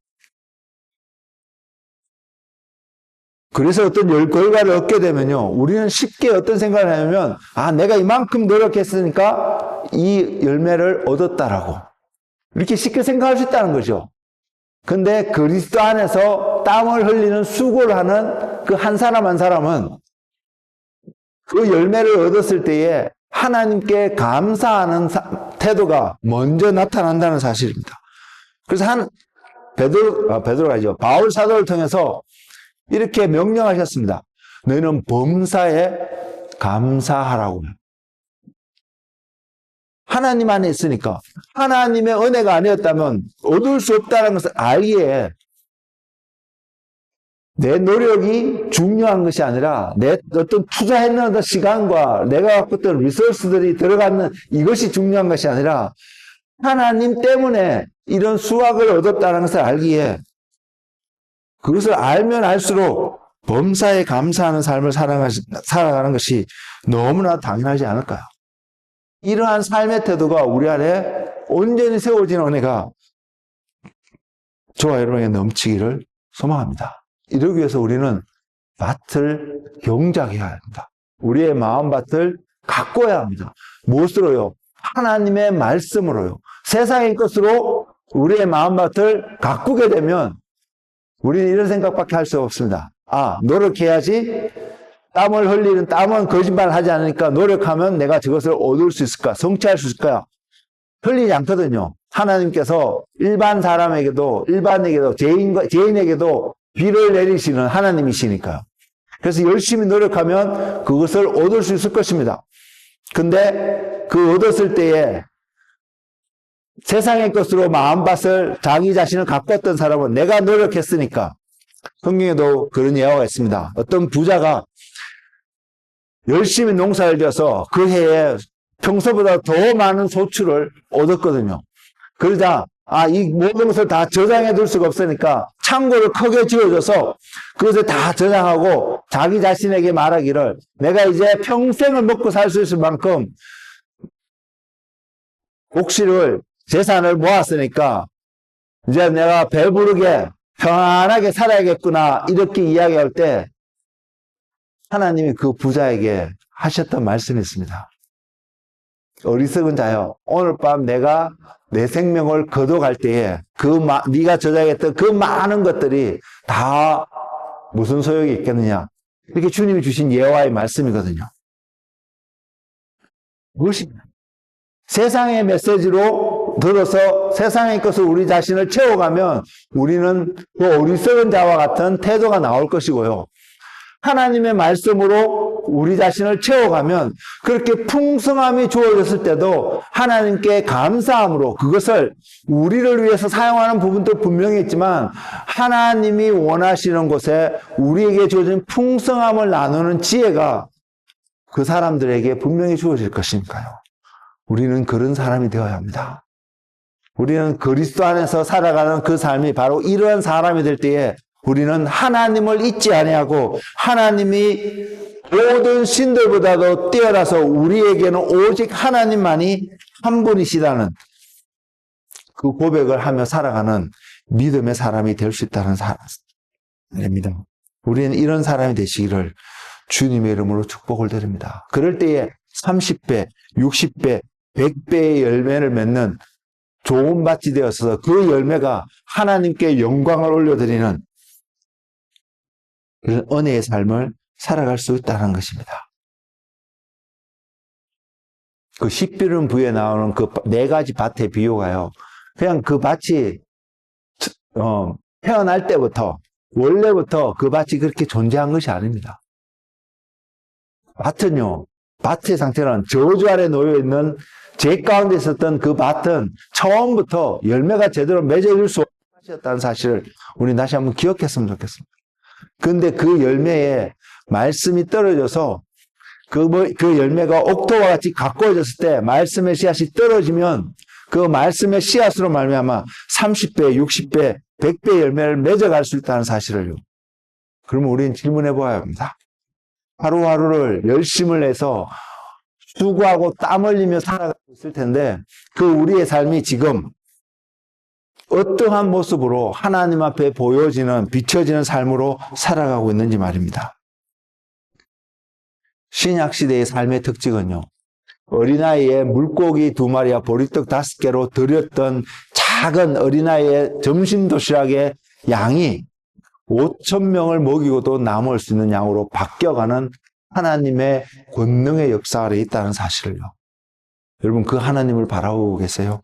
Speaker 1: 그래서 어떤 결과를 얻게 되면요, 우리는 쉽게 어떤 생각을 하냐면 내가 이만큼 노력했으니까 이 열매를 얻었다라고 이렇게 쉽게 생각할 수 있다는 거죠. 근데 그리스도 안에서 땀을 흘리는 수고를 하는 그 한 사람 한 사람은 그 열매를 얻었을 때에 하나님께 감사하는 태도가 먼저 나타난다는 사실입니다. 그래서 베드로가 아니죠. 바울 사도를 통해서 이렇게 명령하셨습니다. 너희는 범사에 감사하라고요. 하나님 안에 있으니까 하나님의 은혜가 아니었다면 얻을 수 없다는 것을 알기에 내 노력이 중요한 것이 아니라 내 어떤 투자했는 시간과 내가 갖고 있던 리소스들이 들어가는 이것이 중요한 것이 아니라 하나님 때문에 이런 수확을 얻었다는 것을 알기에 그것을 알면 알수록 범사에 감사하는 삶을 살아가는 것이 너무나 당연하지 않을까요? 이러한 삶의 태도가 우리 안에 온전히 세워진 은혜가 저와 여러분에게 넘치기를 소망합니다. 이러기 위해서 우리는 밭을 경작해야 합니다. 우리의 마음밭을 가꿔야 합니다. 무엇으로요? 하나님의 말씀으로요. 세상의 것으로 우리의 마음밭을 가꾸게 되면 우리는 이런 생각밖에 할 수 없습니다. 노력해야지. 땀을 흘리는 땀은 거짓말하지 않으니까 노력하면 내가 저것을 얻을 수 있을까? 성취할 수 있을까? 흘리지 않거든요. 하나님께서 일반에게도 죄인에게도 비를 내리시는 하나님이시니까요. 그래서 열심히 노력하면 그것을 얻을 수 있을 것입니다. 근데 그 얻었을 때에 세상의 것으로 마음밭을 자기 자신을 가꿨던 사람은 내가 노력했으니까 성경에도 그런 예화가 있습니다. 어떤 부자가 열심히 농사를 지어서 그 해에 평소보다 더 많은 소출을 얻었거든요. 그러자 이 모든 것을 다 저장해 둘 수가 없으니까 창고를 크게 지어줘서 그것을 다 저장하고 자기 자신에게 말하기를 내가 이제 평생을 먹고 살 수 있을 만큼 옥실을 재산을 모았으니까 이제 내가 배부르게 편안하게 살아야겠구나 이렇게 이야기할 때 하나님이 그 부자에게 하셨던 말씀이 있습니다. 어리석은 자여, 오늘 밤 내가 내 생명을 거둬갈 때에 네가 저장했던 그 많은 것들이 다 무슨 소용이 있겠느냐. 이렇게 주님이 주신 예화의 말씀이거든요. 무엇이 세상의 메시지로 들어서 세상의 것을 우리 자신을 채워가면 우리는 그 어리석은 자와 같은 태도가 나올 것이고요. 하나님의 말씀으로 우리 자신을 채워가면 그렇게 풍성함이 주어졌을 때도 하나님께 감사함으로 그것을 우리를 위해서 사용하는 부분도 분명히 있지만 하나님이 원하시는 곳에 우리에게 주어진 풍성함을 나누는 지혜가 그 사람들에게 분명히 주어질 것이니까요. 우리는 그런 사람이 되어야 합니다. 우리는 그리스도 안에서 살아가는 그 삶이 바로 이러한 사람이 될 때에 우리는 하나님을 잊지 아니하고 하나님이 모든 신들보다도 뛰어나서 우리에게는 오직 하나님만이 한 분이시다는 그 고백을 하며 살아가는 믿음의 사람이 될 수 있다는 사람입니다. 우리는 이런 사람이 되시기를 주님의 이름으로 축복을 드립니다. 그럴 때에 30배, 60배, 100배의 열매를 맺는 좋은 밭이 되어서 그 열매가 하나님께 영광을 올려드리는 그런 은혜의 삶을 살아갈 수 있다는 것입니다. 그 십비름 부에 나오는 그 네 가지 밭의 비유가요. 그냥 그 밭이 태어날 때부터 원래부터 그 밭이 그렇게 존재한 것이 아닙니다. 밭은요. 밭의 상태는 저주 아래 놓여있는 죄 가운데 있었던 그 밭은 처음부터 열매가 제대로 맺어질 수 없는 밭이었다는 사실을 우리 다시 한번 기억했으면 좋겠습니다. 그런데 그 열매에 말씀이 떨어져서 그 열매가 옥토와 같이 가꿔졌을 때 말씀의 씨앗이 떨어지면 그 말씀의 씨앗으로 말미암아 30배, 60배, 100배 열매를 맺어갈 수 있다는 사실을요. 그러면 우리는 질문해 보아야 합니다. 하루하루를 열심을 내서 수고하고 땀 흘리며 살아가고 있을 텐데 그 우리의 삶이 지금 어떠한 모습으로 하나님 앞에 보여지는, 비춰지는 삶으로 살아가고 있는지 말입니다. 신약시대의 삶의 특징은요, 어린아이의 물고기 2마리와 보리떡 5개로 드렸던 작은 어린아이의 점심 도시락의 양이 5,000명을 먹이고도 남을 수 있는 양으로 바뀌어가는 하나님의 권능의 역사 아래 있다는 사실을요. 여러분, 그 하나님을 바라보고 계세요?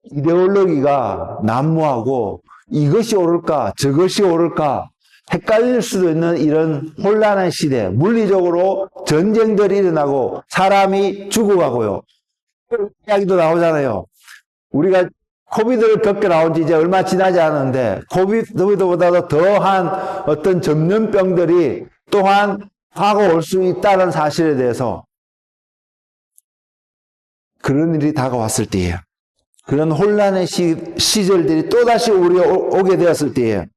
Speaker 1: 이데올로기가 난무하고 이것이 옳을까 저것이 옳을까 헷갈릴 수도 있는 이런 혼란한 시대, 물리적으로 전쟁들이 일어나고 사람이 죽어가고요. 이야기도 나오잖아요. 우리가 코비드를 겪게 나온 지 이제 얼마 지나지 않았는데 코비드보다도 더한 어떤 전염병들이 또한 하고 올 수 있다는 사실에 대해서 그런 일이 다가왔을 때에 그런 혼란의 시절들이 또다시 우리가 오게 되었을 때에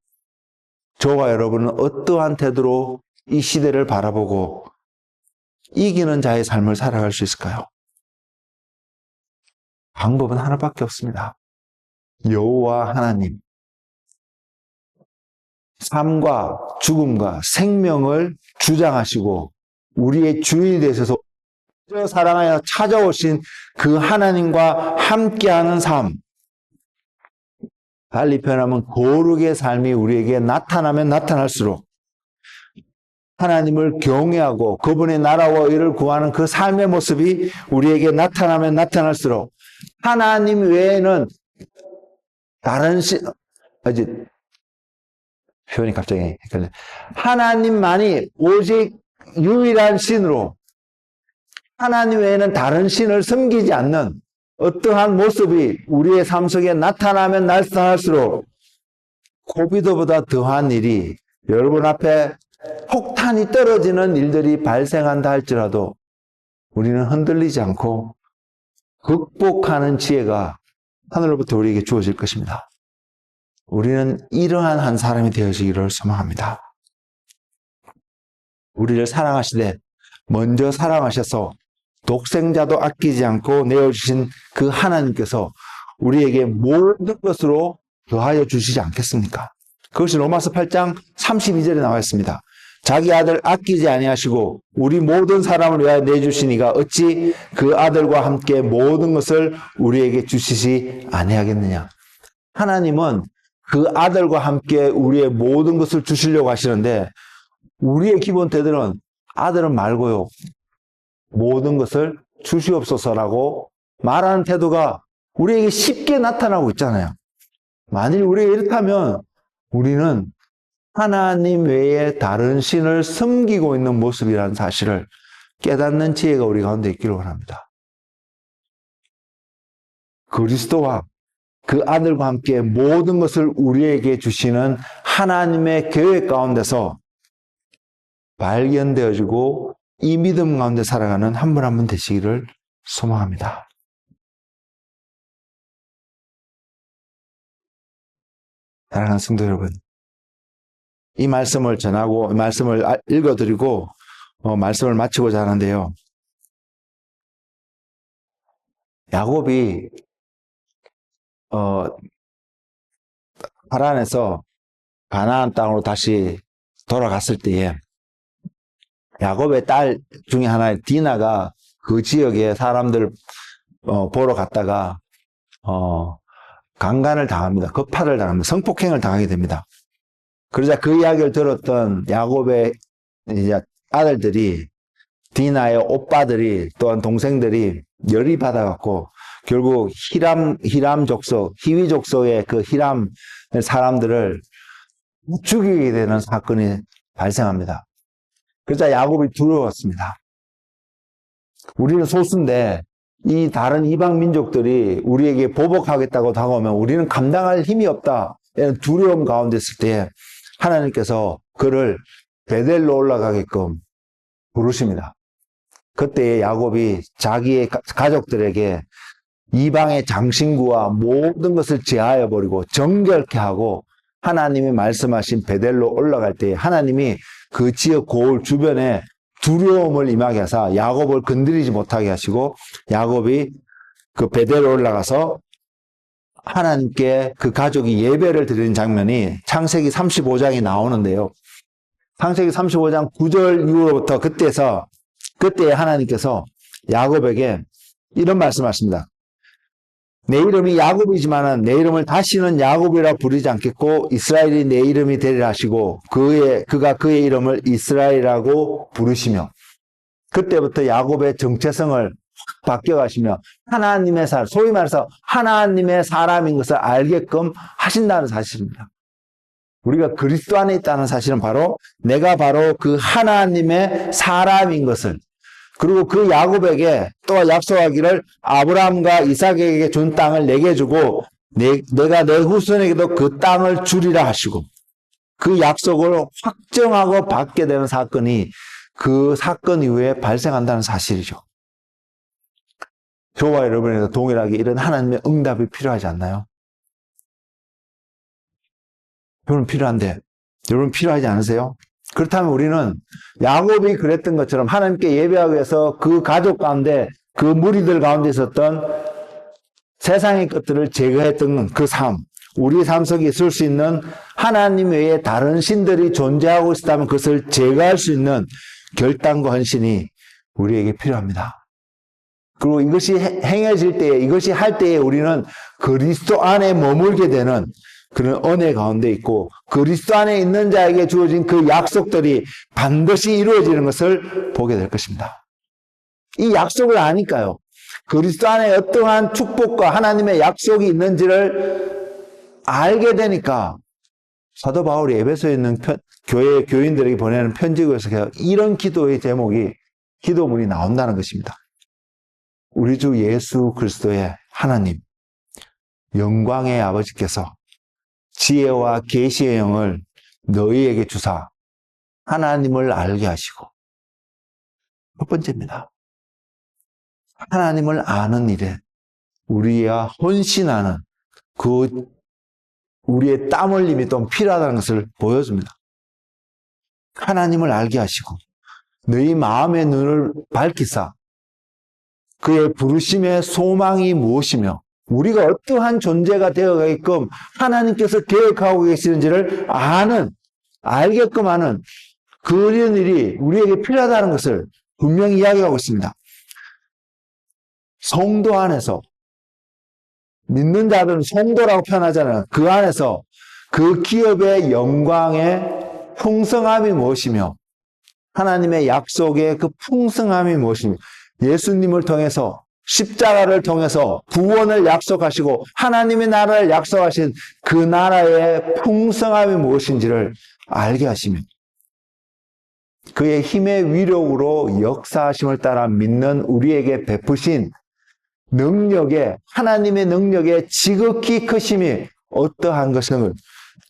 Speaker 1: 저와 여러분은 어떠한 태도로 이 시대를 바라보고 이기는 자의 삶을 살아갈 수 있을까요? 방법은 하나밖에 없습니다. 여호와 하나님, 삶과 죽음과 생명을 주장하시고 우리의 주인이 되셔서 사랑하여 찾아오신 그 하나님과 함께하는 삶, 달리 표현하면 거룩의 삶이 우리에게 나타나면 나타날수록 하나님을 경외하고 그분의 나라와 의를 구하는 그 삶의 모습이 우리에게 나타나면 나타날수록 하나님 외에는 다른 표현이 갑자기 헷갈려. 하나님만이 오직 유일한 신으로 하나님 외에는 다른 신을 섬기지 않는 어떠한 모습이 우리의 삶 속에 나타나면 나타날수록 코비드보다 더한 일이 여러분 앞에 폭탄이 떨어지는 일들이 발생한다 할지라도 우리는 흔들리지 않고 극복하는 지혜가 하늘로부터 우리에게 주어질 것입니다. 우리는 이러한 한 사람이 되어지기를 소망합니다. 우리를 사랑하시되 먼저 사랑하셔서 독생자도 아끼지 않고 내어주신 그 하나님께서 우리에게 모든 것으로 더하여 주시지 않겠습니까? 그것이 로마서 8장 32절에 나와 있습니다. 자기 아들 아끼지 아니하시고 우리 모든 사람을 위하여 내주시니가 어찌 그 아들과 함께 모든 것을 우리에게 주시지 아니하겠느냐. 하나님은 그 아들과 함께 우리의 모든 것을 주시려고 하시는데 우리의 기본 태도는 아들은 말고요. 모든 것을 주시옵소서라고 말하는 태도가 우리에게 쉽게 나타나고 있잖아요. 만일 우리가 이렇다면 우리는 하나님 외에 다른 신을 섬기고 있는 모습이라는 사실을 깨닫는 지혜가 우리 가운데 있기를 원합니다. 그리스도와 그 아들과 함께 모든 것을 우리에게 주시는 하나님의 계획 가운데서 발견되어지고 이 믿음 가운데 살아가는 한 분 한 분 되시기를 소망합니다. 사랑하는 성도 여러분, 이 말씀을 전하고 이 말씀을 읽어드리고 말씀을 마치고자 하는데요. 야곱이 하란에서 가나안 땅으로 다시 돌아갔을 때에 야곱의 딸 중에 하나의 디나가 그 지역에 사람들 보러 갔다가 강간을 당합니다. 겁탈을 당합니다. 성폭행을 당하게 됩니다. 그러자 그 이야기를 들었던 야곱의 이제 아들들이 디나의 오빠들이 또한 동생들이 열이 받아갖고 결국 히람 족속, 히위 족속의 그 히람 사람들을 죽이게 되는 사건이 발생합니다. 그러자 야곱이 두려웠습니다. 우리는 소수인데 이 다른 이방 민족들이 우리에게 보복하겠다고 다가오면 우리는 감당할 힘이 없다. 이런 두려움 가운데 있을 때 하나님께서 그를 베델로 올라가게끔 부르십니다. 그때 야곱이 자기의 가족들에게 이방의 장신구와 모든 것을 제하여 버리고 정결케 하고 하나님이 말씀하신 베델로 올라갈 때 하나님이 그 지역 고을 주변에 두려움을 임하게 하사 야곱을 건드리지 못하게 하시고 야곱이 그 베델로 올라가서 하나님께 그 가족이 예배를 드리는 장면이 창세기 35장이 나오는데요. 창세기 35장 9절 이후로부터 그때 하나님께서 야곱에게 이런 말씀하십니다. 내 이름이 야곱이지만은 내 이름을 다시는 야곱이라 부르지 않겠고 이스라엘이 내 이름이 되리라 하시고 그가 그의 이름을 이스라엘이라고 부르시며 그때부터 야곱의 정체성을 바뀌어가시며 하나님의 소위 말해서 하나님의 사람인 것을 알게끔 하신다는 사실입니다. 우리가 그리스도 안에 있다는 사실은 바로 내가 바로 그 하나님의 사람인 것을 그리고 그 야곱에게 또 약속하기를 아브라함과 이삭에게 준 땅을 내게 주고 내가 내 후손에게도 그 땅을 주리라 하시고 그 약속을 확정하고 받게 되는 사건이 그 사건 이후에 발생한다는 사실이죠. 저와 여러분에도 동일하게 이런 하나님의 응답이 필요하지 않나요? 여러분 필요한데 여러분 필요하지 않으세요? 그렇다면 우리는 야곱이 그랬던 것처럼 하나님께 예배하기 위해서 그 가족 가운데 그 무리들 가운데 있었던 세상의 것들을 제거했던 그 삶, 우리의 삶 속에 있을 수 있는 하나님 외에 다른 신들이 존재하고 있다면 그것을 제거할 수 있는 결단과 헌신이 우리에게 필요합니다. 그리고 이것이 행해질 때에 이것이 할 때에 우리는 그리스도 안에 머물게 되는 그런 은혜 가운데 있고 그리스도 안에 있는 자에게 주어진 그 약속들이 반드시 이루어지는 것을 보게 될 것입니다. 이 약속을 아니까요. 그리스도 안에 어떠한 축복과 하나님의 약속이 있는지를 알게 되니까 사도 바울이 에베소에 있는 교회 교인들에게 보내는 편지에서 이런 기도의 제목이 기도문이 나온다는 것입니다. 우리 주 예수 그리스도의 하나님 영광의 아버지께서 지혜와 계시의 영을 너희에게 주사 하나님을 알게 하시고 첫 번째입니다. 하나님을 아는 일에 우리가 헌신하는 그 우리의 땀 흘림이 또 필요하다는 것을 보여줍니다. 하나님을 알게 하시고 너희 마음의 눈을 밝히사 그의 부르심의 소망이 무엇이며 우리가 어떠한 존재가 되어가게끔 하나님께서 계획하고 계시는지를 알게끔 하는 그런 일이 우리에게 필요하다는 것을 분명히 이야기하고 있습니다. 성도 안에서 믿는 자들은 성도라고 표현하잖아요. 그 안에서 그 기업의 영광의 풍성함이 무엇이며 하나님의 약속의 그 풍성함이 무엇이며 예수님을 통해서 십자가를 통해서 구원을 약속하시고 하나님의 나라를 약속하신 그 나라의 풍성함이 무엇인지를 알게 하시며 그의 힘의 위력으로 역사하심을 따라 믿는 우리에게 베푸신 능력의 하나님의 능력의 지극히 크심이 어떠한 것을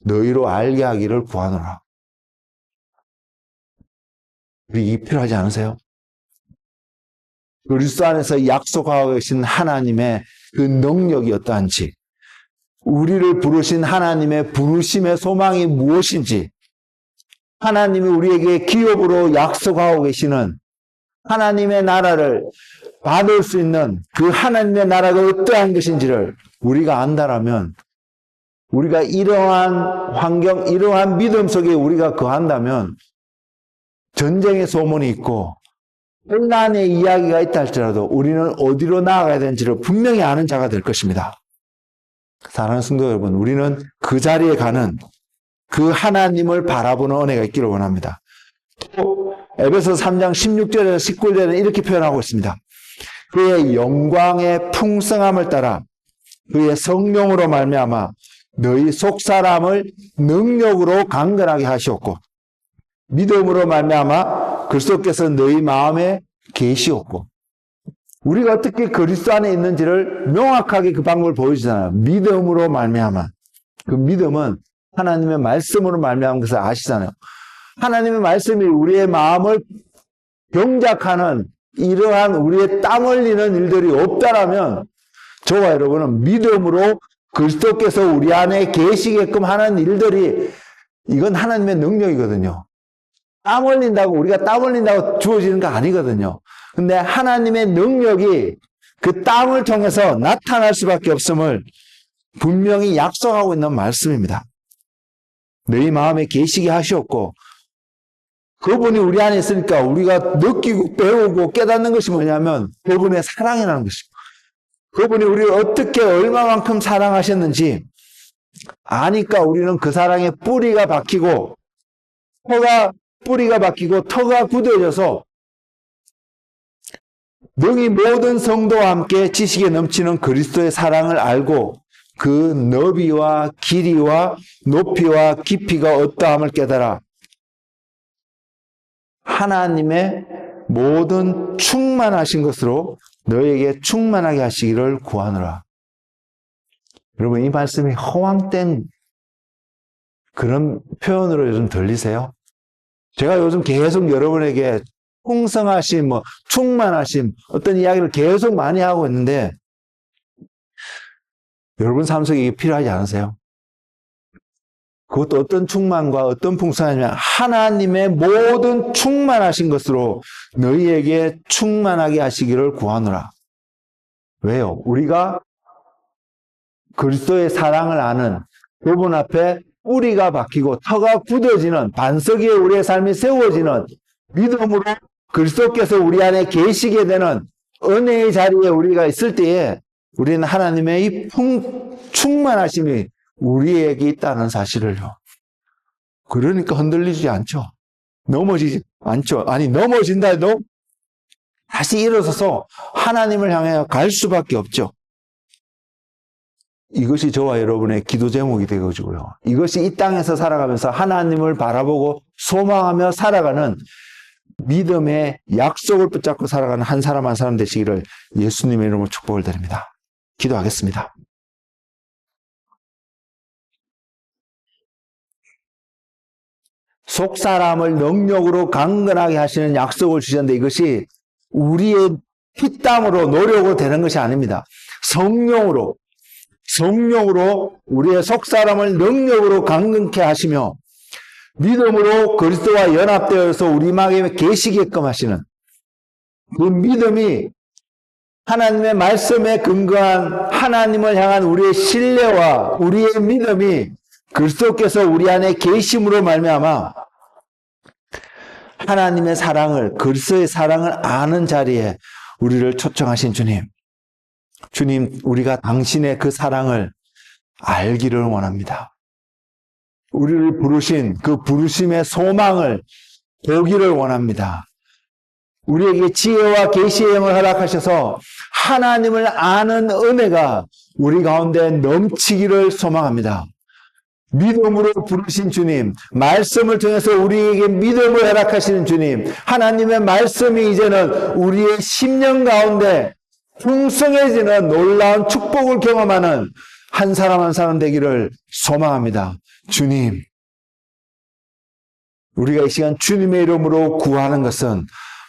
Speaker 1: 너희로 알게 하기를 구하노라. 우리 이 필요하지 않으세요? 그리스도 안에서 약속하고 계신 하나님의 그 능력이 어떠한지 우리를 부르신 하나님의 부르심의 소망이 무엇인지 하나님이 우리에게 기업으로 약속하고 계시는 하나님의 나라를 받을 수 있는 그 하나님의 나라가 어떠한 것인지를 우리가 안다라면 우리가 이러한 환경, 이러한 믿음 속에 우리가 거한다면 전쟁의 소문이 있고 혼란의 이야기가 있다 할지라도 우리는 어디로 나아가야 되는지를 분명히 아는 자가 될 것입니다. 사랑하는 성도 여러분, 우리는 그 자리에 가는 그 하나님을 바라보는 은혜가 있기를 원합니다. 또 에베소 3장 16절에서 19절에는 이렇게 표현하고 있습니다. 그의 영광의 풍성함을 따라 그의 성령으로 말미암아 너희 속사람을 능력으로 강건하게 하시었고 믿음으로 말미암아 그리스도께서 너희 마음에 계시었고 우리가 어떻게 그리스도 안에 있는지를 명확하게 그 방법을 보여주잖아요. 믿음으로 말미암아. 그 믿음은 하나님의 말씀으로 말미암은 것을 아시잖아요. 하나님의 말씀이 우리의 마음을 경작하는 이러한 우리의 땀 흘리는 일들이 없다라면 저와 여러분은 믿음으로 그리스도께서 우리 안에 계시게끔 하는 일들이 이건 하나님의 능력이거든요. 땀 흘린다고 우리가 땀 흘린다고 주어지는 거 아니거든요. 근데 하나님의 능력이 그 땀을 통해서 나타날 수밖에 없음을 분명히 약속하고 있는 말씀입니다. 너희 마음에 계시게 하시었고 그분이 우리 안에 있으니까 우리가 느끼고 배우고 깨닫는 것이 뭐냐면 그분의 사랑이라는 것입니다. 그분이 우리를 어떻게 얼마만큼 사랑하셨는지 아니까 우리는 그 사랑에 뿌리가 박히고 터가 굳어져서 능히 모든 성도와 함께 지식에 넘치는 그리스도의 사랑을 알고 그 너비와 길이와 높이와 깊이가 어떠함을 깨달아 하나님의 모든 충만하신 것으로 너에게 충만하게 하시기를 구하노라. 여러분, 이 말씀이 허황된 그런 표현으로 요즘 들리세요? 제가 요즘 계속 여러분에게 풍성하심, 충만하심, 어떤 이야기를 계속 많이 하고 있는데, 여러분 삶 속에 이게 필요하지 않으세요? 그것도 어떤 충만과 어떤 풍성하냐면, 하나님의 모든 충만하신 것으로 너희에게 충만하게 하시기를 구하노라. 왜요? 우리가 그리스도의 사랑을 아는 그분 앞에 뿌리가 박히고 터가 굳어지는 반석 위에 우리의 삶이 세워지는 믿음으로 그리스도께서 우리 안에 계시게 되는 은혜의 자리에 우리가 있을 때에 우리는 하나님의 이 충만하심이 우리에게 있다는 사실을요. 그러니까 흔들리지 않죠. 넘어지지 않죠. 아니 넘어진다 해도 다시 일어서서 하나님을 향해 갈 수밖에 없죠. 이것이 저와 여러분의 기도 제목이 되어지고요. 이것이 이 땅에서 살아가면서 하나님을 바라보고 소망하며 살아가는 믿음의 약속을 붙잡고 살아가는 한 사람 한 사람 되시기를 예수님의 이름으로 축복을 드립니다. 기도하겠습니다. 속사람을 능력으로 강건하게 하시는 약속을 주셨는데 이것이 우리의 피땀으로 노력으로 되는 것이 아닙니다. 성령으로 우리의 속사람을 능력으로 강건케 하시며 믿음으로 그리스도와 연합되어서 우리 마음에 계시게끔 하시는 그 믿음이 하나님의 말씀에 근거한 하나님을 향한 우리의 신뢰와 우리의 믿음이 그리스도께서 우리 안에 계심으로 말미암아 하나님의 사랑을 그리스도의 사랑을 아는 자리에 우리를 초청하신 주님, 우리가 당신의 그 사랑을 알기를 원합니다. 우리를 부르신 그 부르심의 소망을 보기를 원합니다. 우리에게 지혜와 계시의 영을 허락하셔서 하나님을 아는 은혜가 우리 가운데 넘치기를 소망합니다. 믿음으로 부르신 주님, 말씀을 통해서 우리에게 믿음을 허락하시는 주님, 하나님의 말씀이 이제는 우리의 심령 가운데 풍성해지는 놀라운 축복을 경험하는 한 사람 한 사람 되기를 소망합니다. 주님, 우리가 이 시간 주님의 이름으로 구하는 것은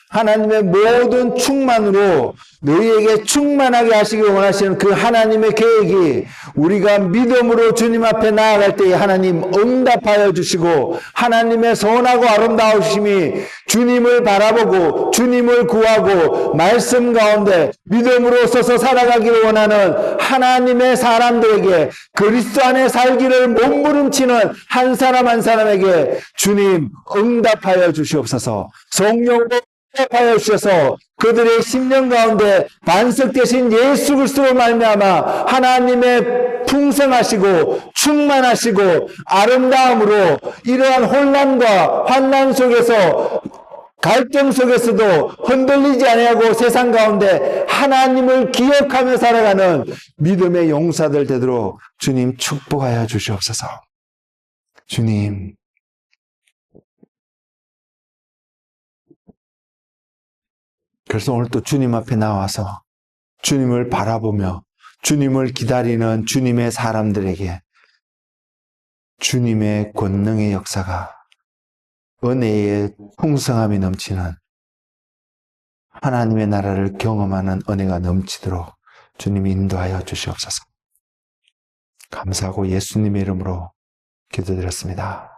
Speaker 1: 하나님의 모든 충만으로 너희에게 충만하게 하시길 원하시는 그 하나님의 계획이 우리가 믿음으로 주님 앞에 나아갈 때에 하나님 응답하여 주시고 하나님의 선하고 아름다우심이 주님을 바라보고 주님을 구하고 말씀 가운데 믿음으로 서서 살아가기를 원하는 하나님의 사람들에게 그리스도 안에 살기를 몸부림치는 한 사람 한 사람에게 주님 응답하여 주시옵소서. 성령으로 응답하여 주셔서 그들의 심령 가운데 반석되신 예수 그리스도로 말미암아 하나님의 풍성하시고 충만하시고 아름다움으로 이러한 혼란과 환난 속에서 갈등 속에서도 흔들리지 아니하고 세상 가운데 하나님을 기억하며 살아가는 믿음의 용사들 되도록 주님 축복하여 주시옵소서. 주님, 그래서 오늘 또 주님 앞에 나와서 주님을 바라보며 주님을 기다리는 주님의 사람들에게 주님의 권능의 역사가 은혜의 풍성함이 넘치는 하나님의 나라를 경험하는 은혜가 넘치도록 주님이 인도하여 주시옵소서. 감사하고 예수님의 이름으로 기도드렸습니다.